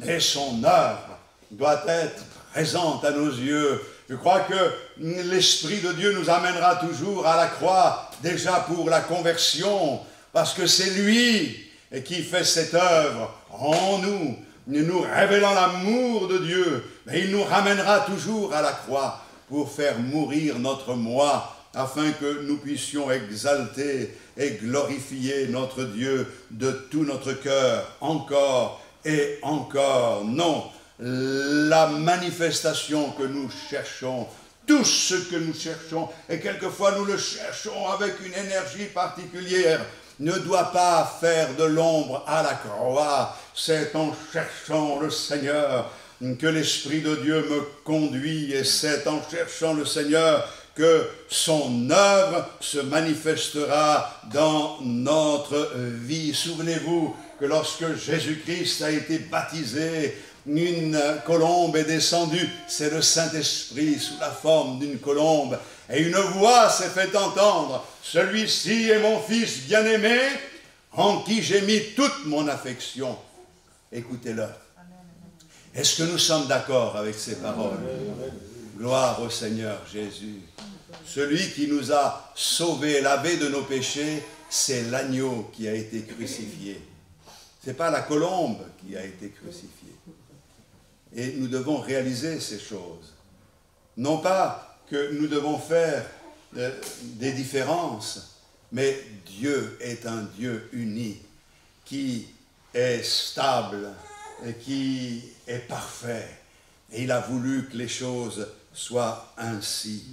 et son œuvre doit être présente à nos yeux. Je crois que l'Esprit de Dieu nous amènera toujours à la croix, déjà pour la conversion, parce que c'est lui qui fait cette œuvre en nous, nous révélant l'amour de Dieu. Mais il nous ramènera toujours à la croix pour faire mourir notre moi, afin que nous puissions exalter et glorifier notre Dieu de tout notre cœur, encore et encore. Non, la manifestation que nous cherchons, tout ce que nous cherchons, et quelquefois nous le cherchons avec une énergie particulière, ne doit pas faire de l'ombre à la croix. C'est en cherchant le Seigneur que l'Esprit de Dieu me conduit, et c'est en cherchant le Seigneur que son œuvre se manifestera dans notre vie. Souvenez-vous que lorsque Jésus-Christ a été baptisé, une colombe est descendue, c'est le Saint-Esprit sous la forme d'une colombe, et une voix s'est fait entendre, « Celui-ci est mon Fils bien-aimé, en qui j'ai mis toute mon affection. » Écoutez-le. Est-ce que nous sommes d'accord avec ces paroles? Gloire au Seigneur Jésus. Celui qui nous a sauvés, lavés de nos péchés, c'est l'agneau qui a été crucifié. Ce n'est pas la colombe qui a été crucifiée. Et nous devons réaliser ces choses. Non pas que nous devons faire des différences, mais Dieu est un Dieu uni, qui est stable, et qui est parfait. Et il a voulu que les choses soient ainsi.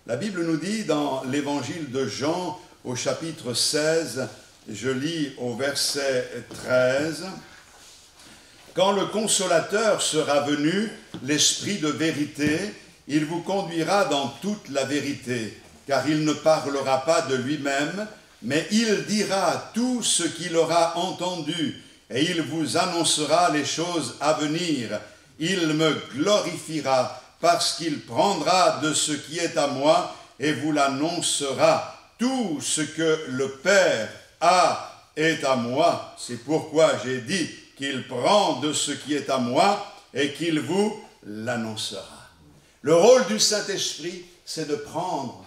La Bible nous dit dans l'évangile de Jean, au chapitre 16, je lis au verset 13, « Quand le Consolateur sera venu, l'Esprit de vérité, il vous conduira dans toute la vérité. car il ne parlera pas de lui-même, mais il dira tout ce qu'il aura entendu, et il vous annoncera les choses à venir. Il me glorifiera, parce qu'il prendra de ce qui est à moi, et vous l'annoncera. Tout ce que le Père a est à moi. C'est pourquoi j'ai dit qu'il prend de ce qui est à moi, et qu'il vous l'annoncera. Le rôle du Saint-Esprit, c'est de prendre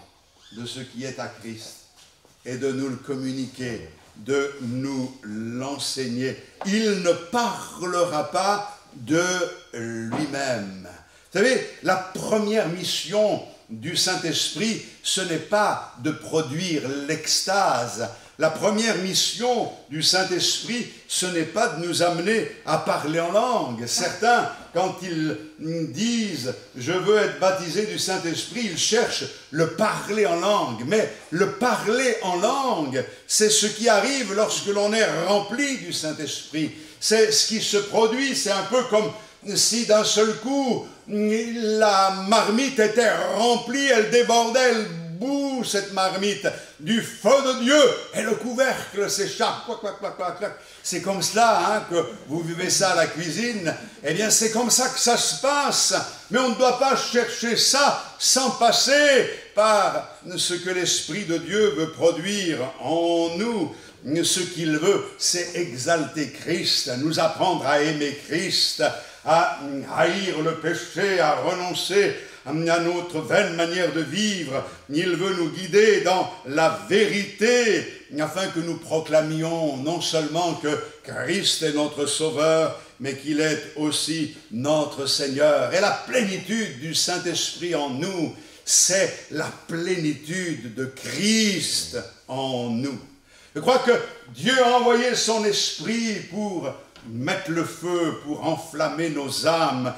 de ce qui est à Christ et de nous le communiquer, de nous l'enseigner. Il ne parlera pas de lui-même. Vous savez, la première mission du Saint-Esprit, ce n'est pas de produire l'extase. La première mission du Saint-Esprit, ce n'est pas de nous amener à parler en langue. Certains, quand ils disent « je veux être baptisé du Saint-Esprit », ils cherchent le parler en langue. Mais le parler en langue, c'est ce qui arrive lorsque l'on est rempli du Saint-Esprit. C'est ce qui se produit, c'est un peu comme si d'un seul coup, la marmite était remplie, elle débordait, elle bout cette marmite du feu de Dieu et le couvercle s'échappe. C'est comme cela hein, que vous vivez ça à la cuisine. Eh bien, c'est comme ça que ça se passe. Mais on ne doit pas chercher ça sans passer par ce que l'Esprit de Dieu veut produire en nous. Ce qu'il veut, c'est exalter Christ, nous apprendre à aimer Christ, à haïr le péché, à renoncer à notre vaine manière de vivre. Il veut nous guider dans la vérité, afin que nous proclamions non seulement que Christ est notre Sauveur, mais qu'il est aussi notre Seigneur. Et la plénitude du Saint-Esprit en nous, c'est la plénitude de Christ en nous. Je crois que Dieu a envoyé son esprit pour mettre le feu, pour enflammer nos âmes,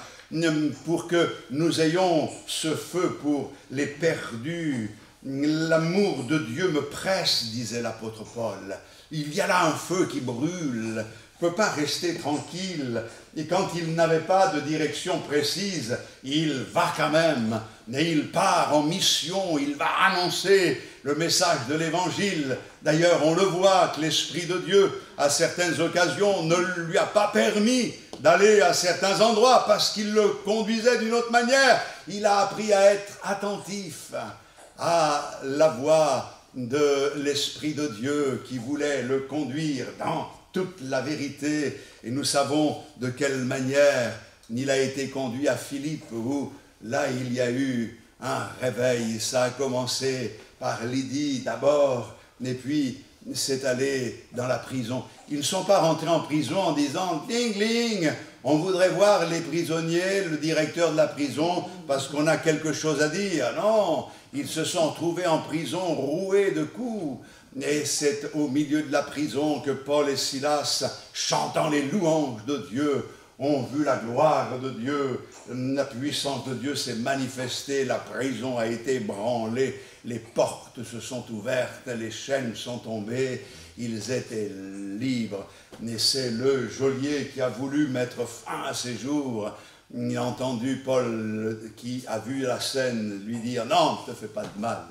pour que nous ayons ce feu pour les perdus. L'amour de Dieu me presse, disait l'apôtre Paul. Il y a là un feu qui brûle, ne peut pas rester tranquille. Et quand il n'avait pas de direction précise, il va quand même. Et il part en mission, il va annoncer le message de l'Évangile. D'ailleurs, on le voit que l'Esprit de Dieu, à certaines occasions, ne lui a pas permis d'aller à certains endroits parce qu'il le conduisait d'une autre manière. Il a appris à être attentif à la voix de l'Esprit de Dieu qui voulait le conduire dans toute la vérité. Et nous savons de quelle manière il a été conduit à Philippe, où là il y a eu un réveil. Ça a commencé par Lydie d'abord, et puis c'est allé dans la prison. Ils ne sont pas rentrés en prison en disant « Ding, ding, on voudrait voir les prisonniers, le directeur de la prison, parce qu'on a quelque chose à dire. » Non, ils se sont trouvés en prison roués de coups. Et c'est au milieu de la prison que Paul et Silas, chantant les louanges de Dieu, ont vu la gloire de Dieu, la puissance de Dieu s'est manifestée, la prison a été ébranlée, les portes se sont ouvertes, les chaînes sont tombées, ils étaient libres. Et c'est le geôlier qui a voulu mettre fin à ces jours. Il a entendu Paul qui a vu la scène lui dire « Non, ne te fais pas de mal.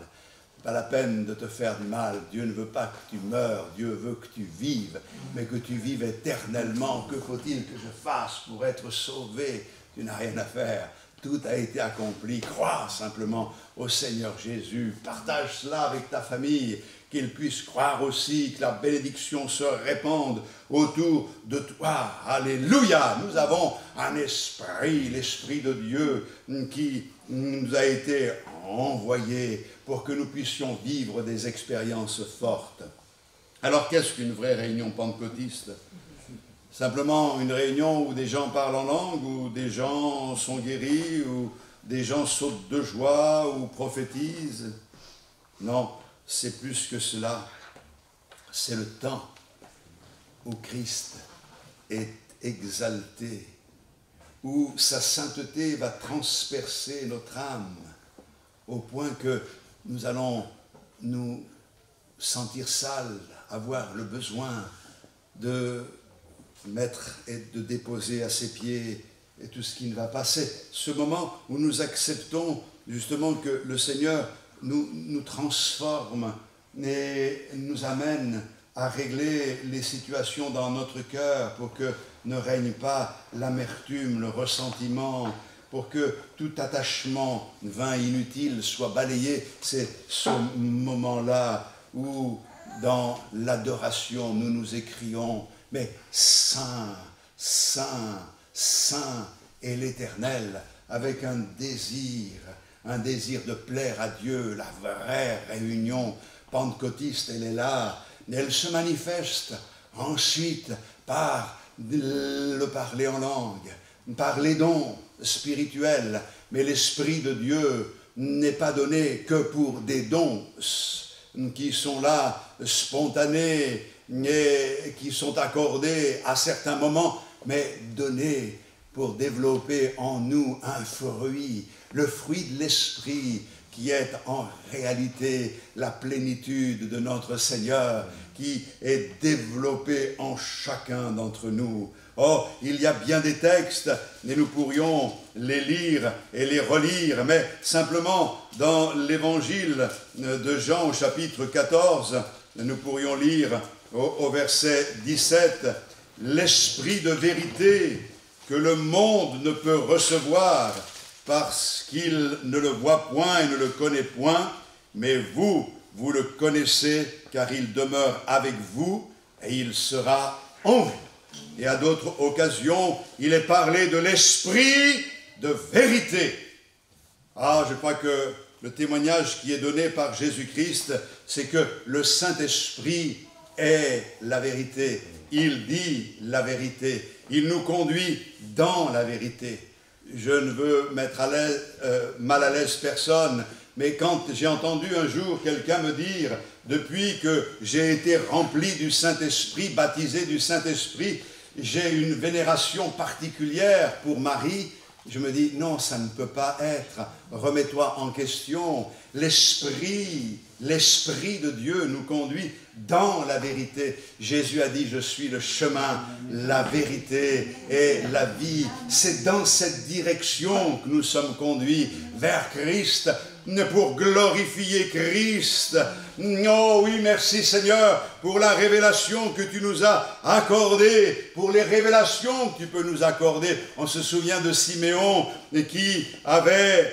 Pas la peine de te faire du mal. Dieu ne veut pas que tu meures. Dieu veut que tu vives, mais que tu vives éternellement. Que faut-il que je fasse pour être sauvé? Tu n'as rien à faire. Tout a été accompli. Crois simplement au Seigneur Jésus. Partage cela avec ta famille, qu'ils puissent croire aussi, que la bénédiction se répande autour de toi. Alléluia! Nous avons un esprit, l'Esprit de Dieu, qui nous a été envoyé pour que nous puissions vivre des expériences fortes. Alors, qu'est-ce qu'une vraie réunion pentecôtiste? Simplement une réunion où des gens parlent en langue, où des gens sont guéris, où des gens sautent de joie, ou prophétisent? Non, c'est plus que cela. C'est le temps où Christ est exalté, où sa sainteté va transpercer notre âme, au point que nous allons nous sentir sales, avoir le besoin de mettre et de déposer à ses pieds et tout ce qui ne va pas. C'est ce moment où nous acceptons justement que le Seigneur nous transforme et nous amène à régler les situations dans notre cœur pour que ne règne pas l'amertume, le ressentiment, pour que tout attachement vain, inutile soit balayé. C'est ce moment-là où, dans l'adoration, nous nous écrions « Mais Saint, Saint, Saint est l'Éternel » avec un désir de plaire à Dieu, la vraie réunion pentecôtiste, elle est là. Elle se manifeste ensuite par le parler en langue, par les dons spirituels. Mais l'Esprit de Dieu n'est pas donné que pour des dons qui sont là, spontanés et qui sont accordés à certains moments, mais donné pour développer en nous un fruit, le fruit de l'Esprit, qui est en réalité la plénitude de notre Seigneur, qui est développé en chacun d'entre nous. Oh, il y a bien des textes, et nous pourrions les lire et les relire, mais simplement dans l'évangile de Jean au chapitre 14, nous pourrions lire au verset 17, « L'esprit de vérité que le monde ne peut recevoir, parce qu'il ne le voit point et ne le connaît point, mais vous, vous le connaissez, car il demeure avec vous et il sera en vous. » Et à d'autres occasions, il est parlé de l'esprit de vérité. Ah, je crois que le témoignage qui est donné par Jésus-Christ, c'est que le Saint-Esprit est la vérité. Il dit la vérité. Il nous conduit dans la vérité. Je ne veux mettre mal à l'aise personne, mais quand j'ai entendu un jour quelqu'un me dire, depuis que j'ai été rempli du Saint-Esprit, baptisé du Saint-Esprit, j'ai une vénération particulière pour Marie, je me dis, non, ça ne peut pas être. Remets-toi en question. L'Esprit de Dieu nous conduit dans la vérité. Jésus a dit, je suis le chemin, la vérité et la vie. C'est dans cette direction que nous sommes conduits vers Christ, pour glorifier Christ. Oh oui, merci Seigneur pour la révélation que tu nous as accordée, pour les révélations que tu peux nous accorder. On se souvient de Siméon qui avait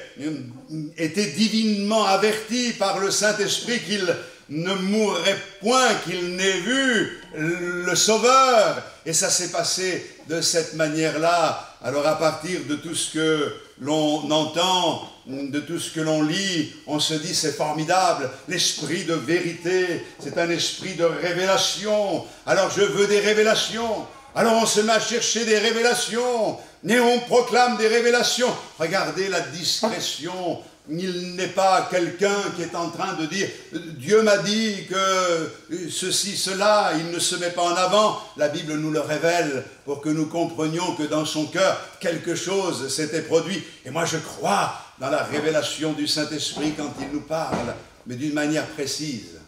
été divinement averti par le Saint-Esprit qu'il ne mourrait point, qu'il n'ait vu le Sauveur. Et ça s'est passé de cette manière-là. Alors à partir de tout ce que l'on entend, de tout ce que l'on lit, on se dit c'est formidable, l'esprit de vérité, c'est un esprit de révélation. Alors je veux des révélations. Alors on se met à chercher des révélations, et on proclame des révélations. Regardez la discrétion. Il n'est pas quelqu'un qui est en train de dire « Dieu m'a dit que ceci, cela », il ne se met pas en avant. La Bible nous le révèle pour que nous comprenions que dans son cœur, quelque chose s'était produit. Et moi je crois dans la révélation du Saint-Esprit quand il nous parle, mais d'une manière précise.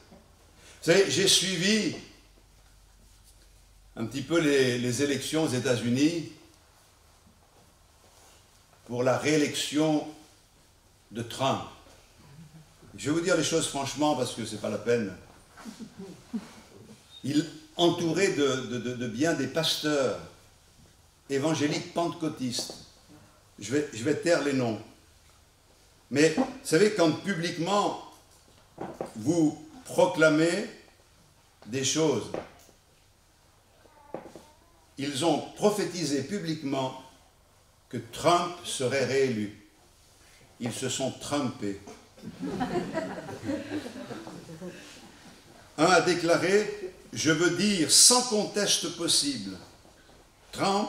Vous savez, j'ai suivi un petit peu les élections aux États-Unis pour la réélection de Trump. Je vais vous dire les choses franchement parce que ce n'est pas la peine. Il entouré de bien des pasteurs évangéliques pentecôtistes. Je vais taire les noms. Mais vous savez, quand publiquement vous proclamez des choses, ils ont prophétisé publiquement que Trump serait réélu. Ils se sont trompés. Un a déclaré, je veux dire sans conteste possible, Trump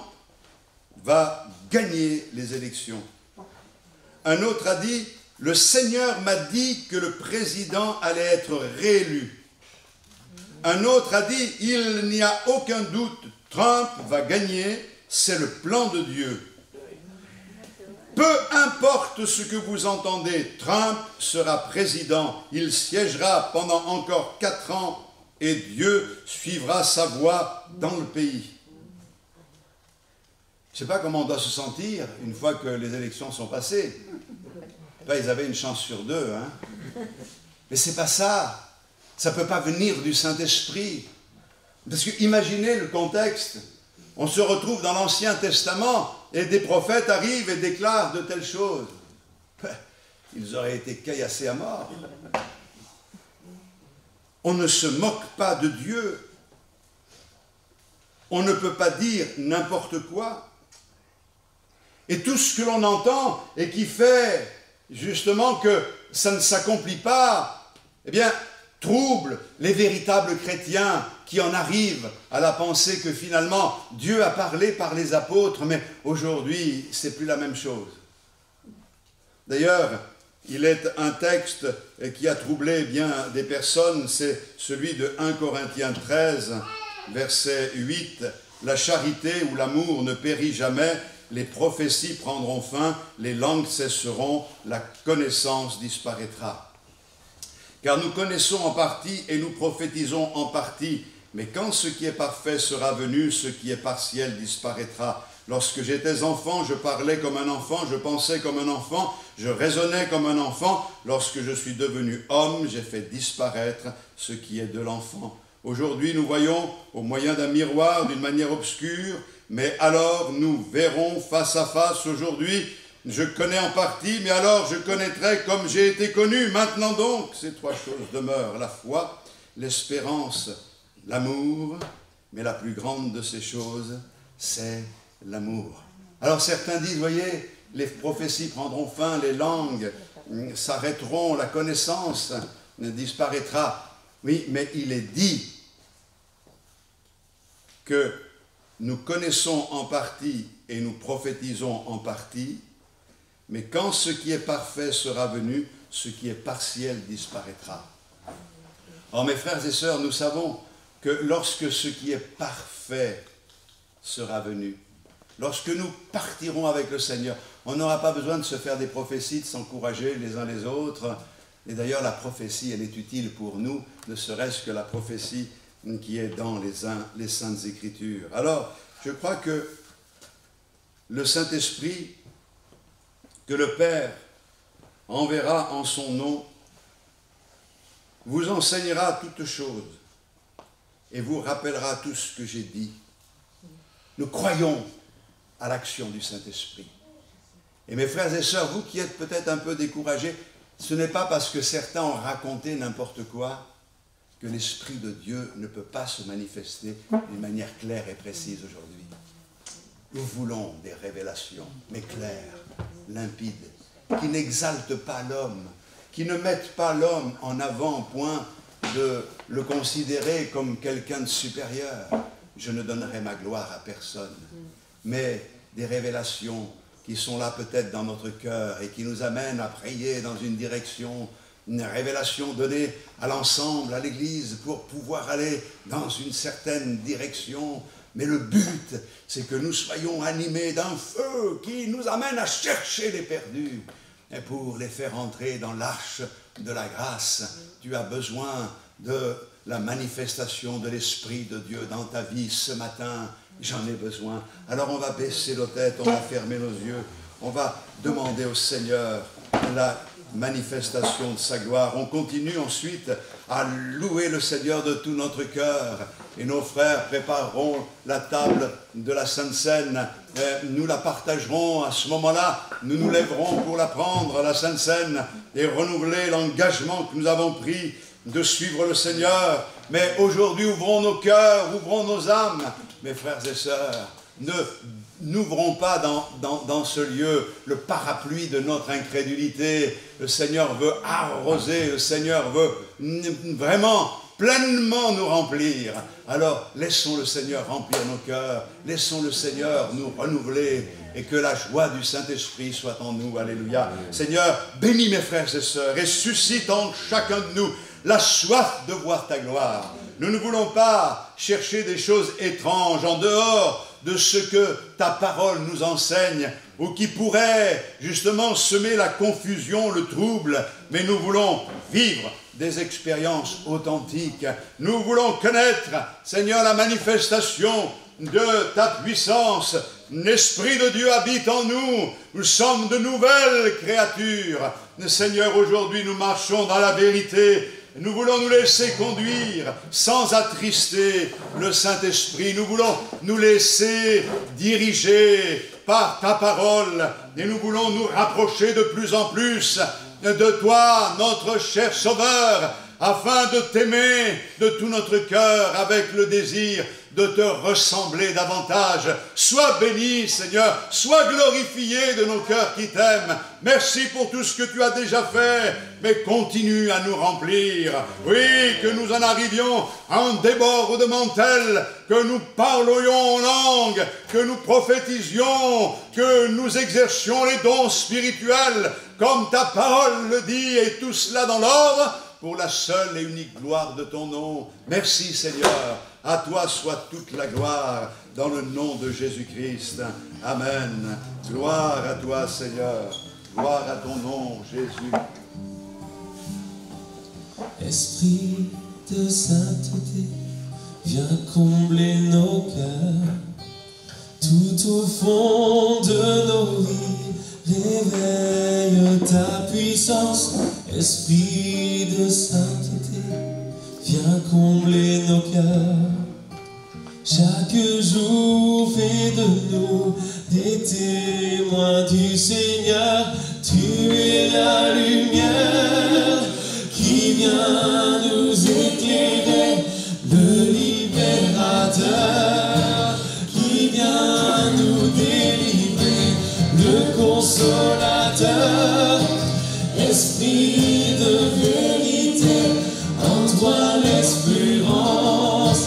va gagner les élections. Un autre a dit, le Seigneur m'a dit que le président allait être réélu. Un autre a dit, il n'y a aucun doute, Trump va gagner, c'est le plan de Dieu. Peu importe ce que vous entendez, Trump sera président, il siégera pendant encore 4 ans et Dieu suivra sa voie dans le pays. Je ne sais pas comment on doit se sentir une fois que les élections sont passées. Ben, ils avaient une chance sur deux, hein. Mais c'est pas ça. Ça ne peut pas venir du Saint-Esprit. Parce que imaginez le contexte. On se retrouve dans l'Ancien Testament et des prophètes arrivent et déclarent de telles choses. Ils auraient été caillassés à mort. On ne se moque pas de Dieu. On ne peut pas dire n'importe quoi. Et tout ce que l'on entend et qui fait justement que ça ne s'accomplit pas, eh bien, trouble les véritables chrétiens qui en arrivent à la pensée que finalement Dieu a parlé par les apôtres, mais aujourd'hui, c'est plus la même chose. D'ailleurs, il est un texte qui a troublé bien des personnes, c'est celui de 1 Corinthiens 13, verset 8. « La charité ou l'amour ne périt jamais, les prophéties prendront fin, les langues cesseront, la connaissance disparaîtra. Car nous connaissons en partie et nous prophétisons en partie, mais quand ce qui est parfait sera venu, ce qui est partiel disparaîtra. Lorsque j'étais enfant, je parlais comme un enfant, je pensais comme un enfant, je raisonnais comme un enfant. Lorsque je suis devenu homme, j'ai fait disparaître ce qui est de l'enfant. Aujourd'hui, nous voyons au moyen d'un miroir d'une manière obscure, mais alors nous verrons face à face. Aujourd'hui, je connais en partie, mais alors je connaîtrai comme j'ai été connu. Maintenant donc, ces trois choses demeurent, la foi, l'espérance, l'amour, mais la plus grande de ces choses, c'est l'amour. Alors certains disent, voyez, les prophéties prendront fin, les langues s'arrêteront, la connaissance disparaîtra. Oui, mais il est dit que nous connaissons en partie et nous prophétisons en partie, mais quand ce qui est parfait sera venu, ce qui est partiel disparaîtra. Or, mes frères et sœurs, nous savons que lorsque ce qui est parfait sera venu, lorsque nous partirons avec le Seigneur, on n'aura pas besoin de se faire des prophéties, de s'encourager les uns les autres. Et d'ailleurs, la prophétie, elle est utile pour nous, ne serait-ce que la prophétie qui est dans les Saintes Écritures. Alors, je crois que le Saint-Esprit, que le Père enverra en son nom, vous enseignera toutes choses et vous rappellera tout ce que j'ai dit. Nous croyons à l'action du Saint-Esprit. Et mes frères et sœurs, vous qui êtes peut-être un peu découragés, ce n'est pas parce que certains ont raconté n'importe quoi que l'Esprit de Dieu ne peut pas se manifester d'une manière claire et précise aujourd'hui. Nous voulons des révélations, mais claires, limpides, qui n'exaltent pas l'homme, qui ne mettent pas l'homme en avant au point de le considérer comme quelqu'un de supérieur. Je ne donnerai ma gloire à personne, mais des révélations qui sont là peut-être dans notre cœur et qui nous amènent à prier dans une direction, une révélation donnée à l'ensemble, à l'Église, pour pouvoir aller dans une certaine direction. Mais le but, c'est que nous soyons animés d'un feu qui nous amène à chercher les perdus et pour les faire entrer dans l'arche de la grâce. Tu as besoin de la manifestation de l'Esprit de Dieu dans ta vie ce matin. J'en ai besoin. Alors on va baisser nos têtes, on va fermer nos yeux, on va demander au Seigneur la manifestation de sa gloire. On continue ensuite à louer le Seigneur de tout notre cœur. Et nos frères prépareront la table de la Sainte Seine. Nous la partagerons à ce moment-là. Nous nous lèverons pour la prendre, la Sainte Seine, et renouveler l'engagement que nous avons pris de suivre le Seigneur. Mais aujourd'hui, ouvrons nos cœurs, ouvrons nos âmes. Mes frères et sœurs, n'ouvrons pas dans ce lieu le parapluie de notre incrédulité. Le Seigneur veut arroser, le Seigneur veut vraiment pleinement nous remplir. Alors laissons le Seigneur remplir nos cœurs, laissons le Seigneur nous renouveler et que la joie du Saint-Esprit soit en nous. Alléluia. Seigneur, bénis mes frères et sœurs et suscite en chacun de nous la soif de voir ta gloire. Nous ne voulons pas chercher des choses étranges en dehors de ce que ta parole nous enseigne ou qui pourrait justement semer la confusion, le trouble, mais nous voulons vivre des expériences authentiques. Nous voulons connaître, Seigneur, la manifestation de ta puissance. L'Esprit de Dieu habite en nous. Nous sommes de nouvelles créatures. Seigneur, aujourd'hui nous marchons dans la vérité. Nous voulons nous laisser conduire sans attrister le Saint-Esprit. Nous voulons nous laisser diriger par ta parole. Et nous voulons nous rapprocher de plus en plus de toi, notre cher Sauveur, afin de t'aimer de tout notre cœur avec le désir de te ressembler davantage. Sois béni, Seigneur, sois glorifié de nos cœurs qui t'aiment. Merci pour tout ce que tu as déjà fait, mais continue à nous remplir. Oui, que nous en arrivions à un débordement tel que nous parlions en langue, que nous prophétisions, que nous exercions les dons spirituels, comme ta parole le dit, et tout cela dans l'ordre, pour la seule et unique gloire de ton nom. Merci, Seigneur. À toi soit toute la gloire, dans le nom de Jésus-Christ. Amen. Gloire à toi, Seigneur. Gloire à ton nom, Jésus. Esprit de sainteté, viens combler nos cœurs. Tout au fond de nos vies, réveille ta puissance. Esprit de sainteté, viens combler nos cœurs. Chaque jour fais de nous des témoins du Seigneur. Tu es la lumière qui vient nous éclairer, le libérateur qui vient nous délivrer, le consolateur. Esprit de vérité, en toi l'espérance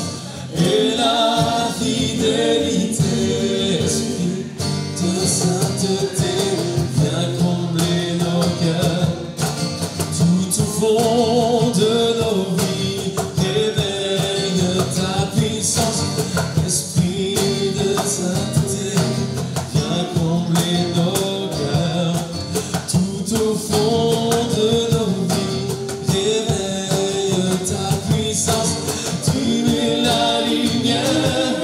et la fidélité. Esprit de sainteté, viens combler nos cœurs. Tout au fond de nos vies, réveille ta puissance. Esprit de sainteté, viens combler nos cœurs. Tout au fond de nos vies, réveille ta puissance. Tu es la lumière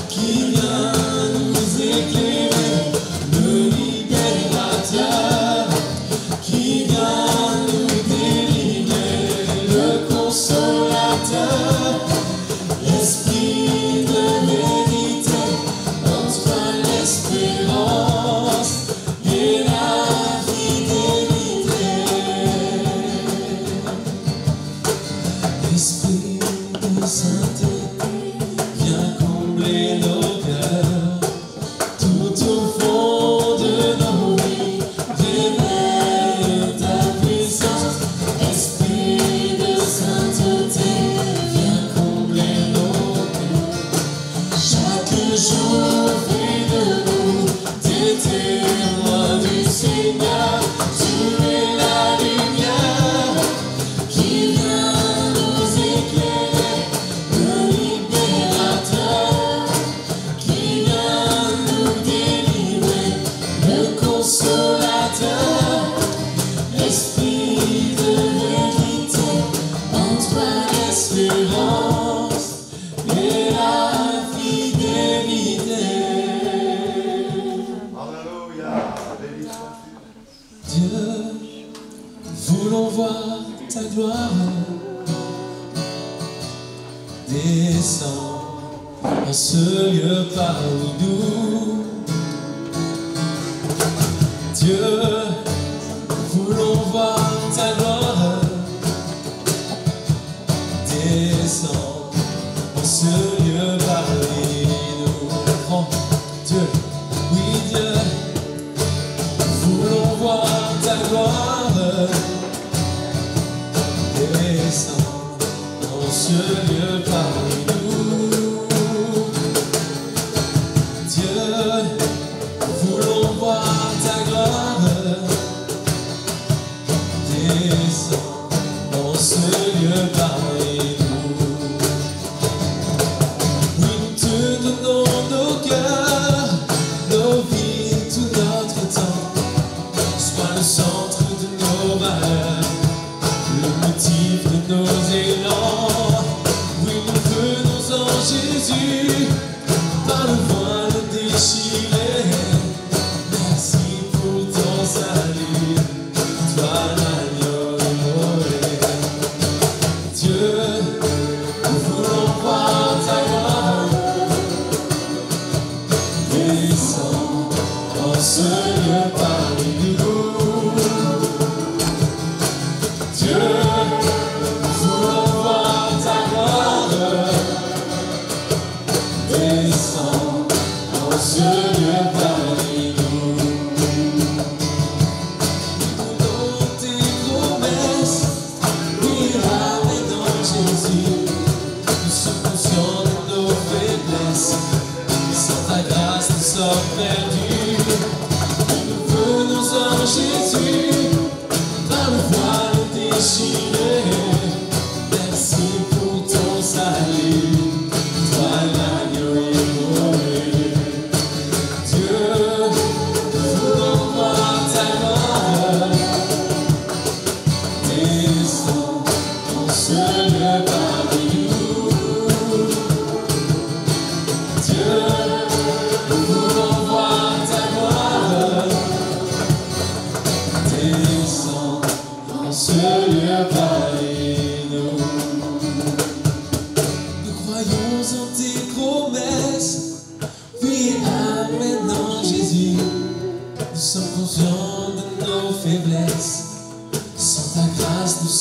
qui vient nous éclairer, le libérateur qui vient nous délivrer, le consolateur. Esprit de vérité, en toi l'espérance et la fidélité. Esprit de sainteté, viens combler nos cœurs. Tout au fond de nos vies, réveille ta puissance. Esprit de sainteté, viens combler nos cœurs. Chaque jour fais de nous des témoins du Seigneur. Tu es la lumière qui vient nous éclairer, le libérateur qui vient nous délivrer, le consolateur. Esprit de vérité, en toi l'espérance et la fidélité. Alléluia. Béni sois-tu. Dieu, voulons voir ta gloire. Descends en ce lieu parmi nous. Dieu, voulons voir ta gloire. Descends en ce lieu parmi nous. Oh, Dieu, oui Dieu, voulons voir ta gloire. Descends dans ce lieu parmi nous. Dieu, voulons voir ta gloire. Descends dans ce lieu parmi nous. Oui, nous te donnons nos cœurs, nos vies, tout notre temps. Sois le centre de nos valeurs, le motif de nos élans. Oui, nous venons en Jésus, par le voile déchiré. Merci pour ton salut, toi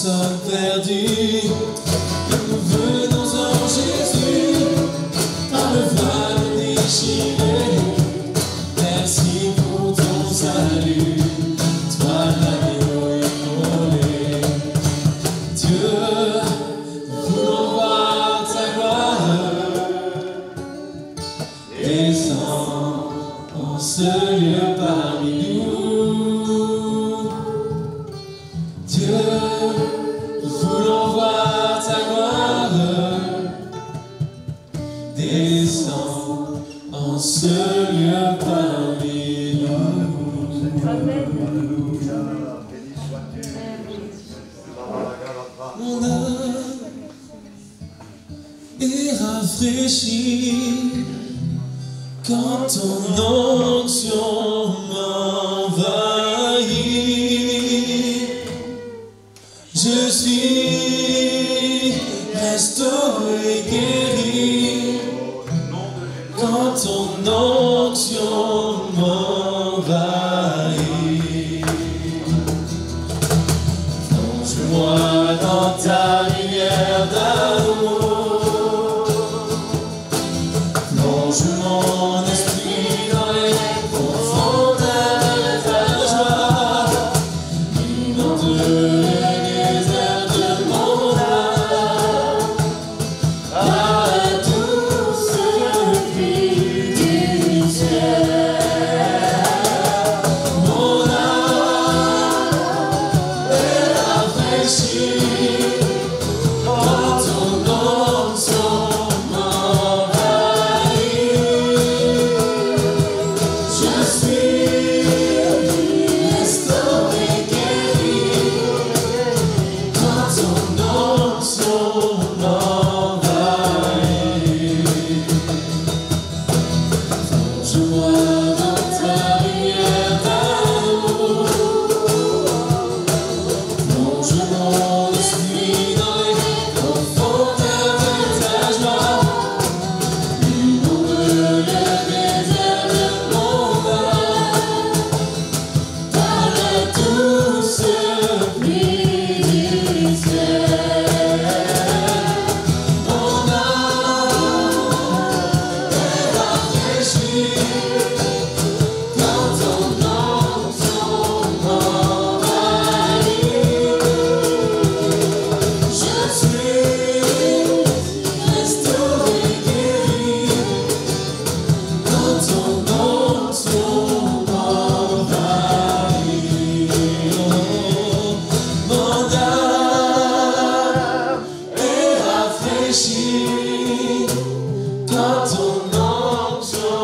sommes perdus. Nous venons en Jésus, par le voile déchiré. Merci pour ton salut, toi l'agneau immolé. Dieu, nous voulons voir ta gloire. Descends en ce lieu parmi nous. Dieu, nous voulons voir ta gloire. Descends en ce lieu parmi nous. Mon âme est rafraîchie quand ton onction m'envahit. Je suis restauré, guéri quand ton onction m'envahit. Plonge-moi dans ta lumière d'amour. Plonge mon esprit dans les profondeurs de ta joie. Inonde le désert de mon âme par la douce pluie du ciel. Mon âme est rafraîchie quand ton onction m'envahit. Je suis restauré, guéri quand ton onction m'envahit. Plonge-moi dans ta lumière d'amour. Plonge mon esprit dans les profondeurs de ta joie. Inonde le désert de mon âme par la douce pluie du ciel. Mon âme est rafraîchie quand ton onction m'envahit. Je suis restauré, guéri quand ton onction m'envahit. Mon âme est rafraîchie quand ton onction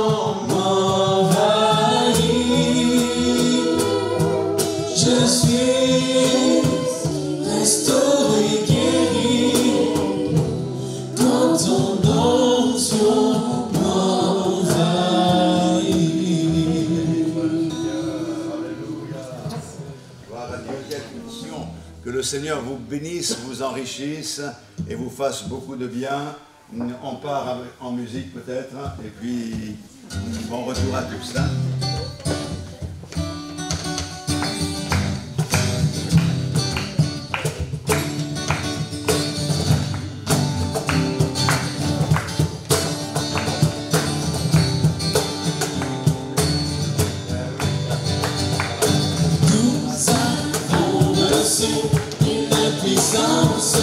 m'envahit. Je suis restauré, guéri quand ton onction m'envahit. Gloire à Dieu, quelle unction. Que le Seigneur vous bénisse, vous enrichisse et vous fasse beaucoup de bien. On part en musique peut-être, et puis bon retour à tous. Hein. Nous avons reçu une puissance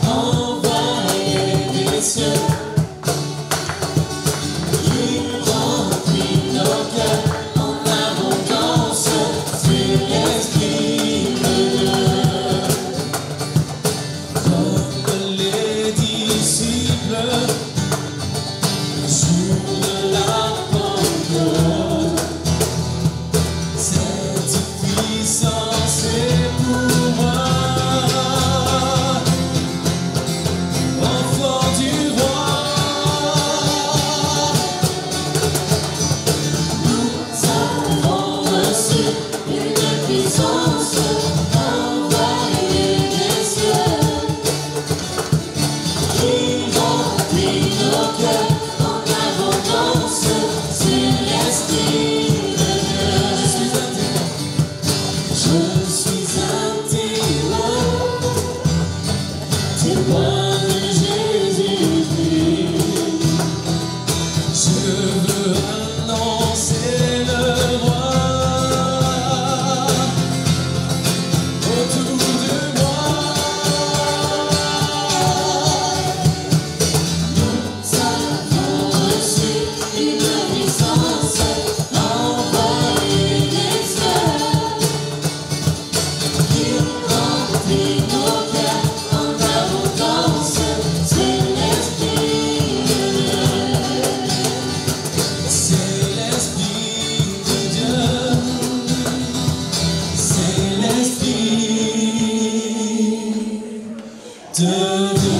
envoyée des cieux qui remplit nos cœurs en abondance sur l'Esprit de Dieu. Comme les disciples le jour de la Pentecôte, cette puissance est pour moi. Enfant du roi, nous avons reçu une puissance envoyée des cieux qui remplit nos cœurs en abondance sur l'Esprit de Dieu. Je suis un témoin de Dieu.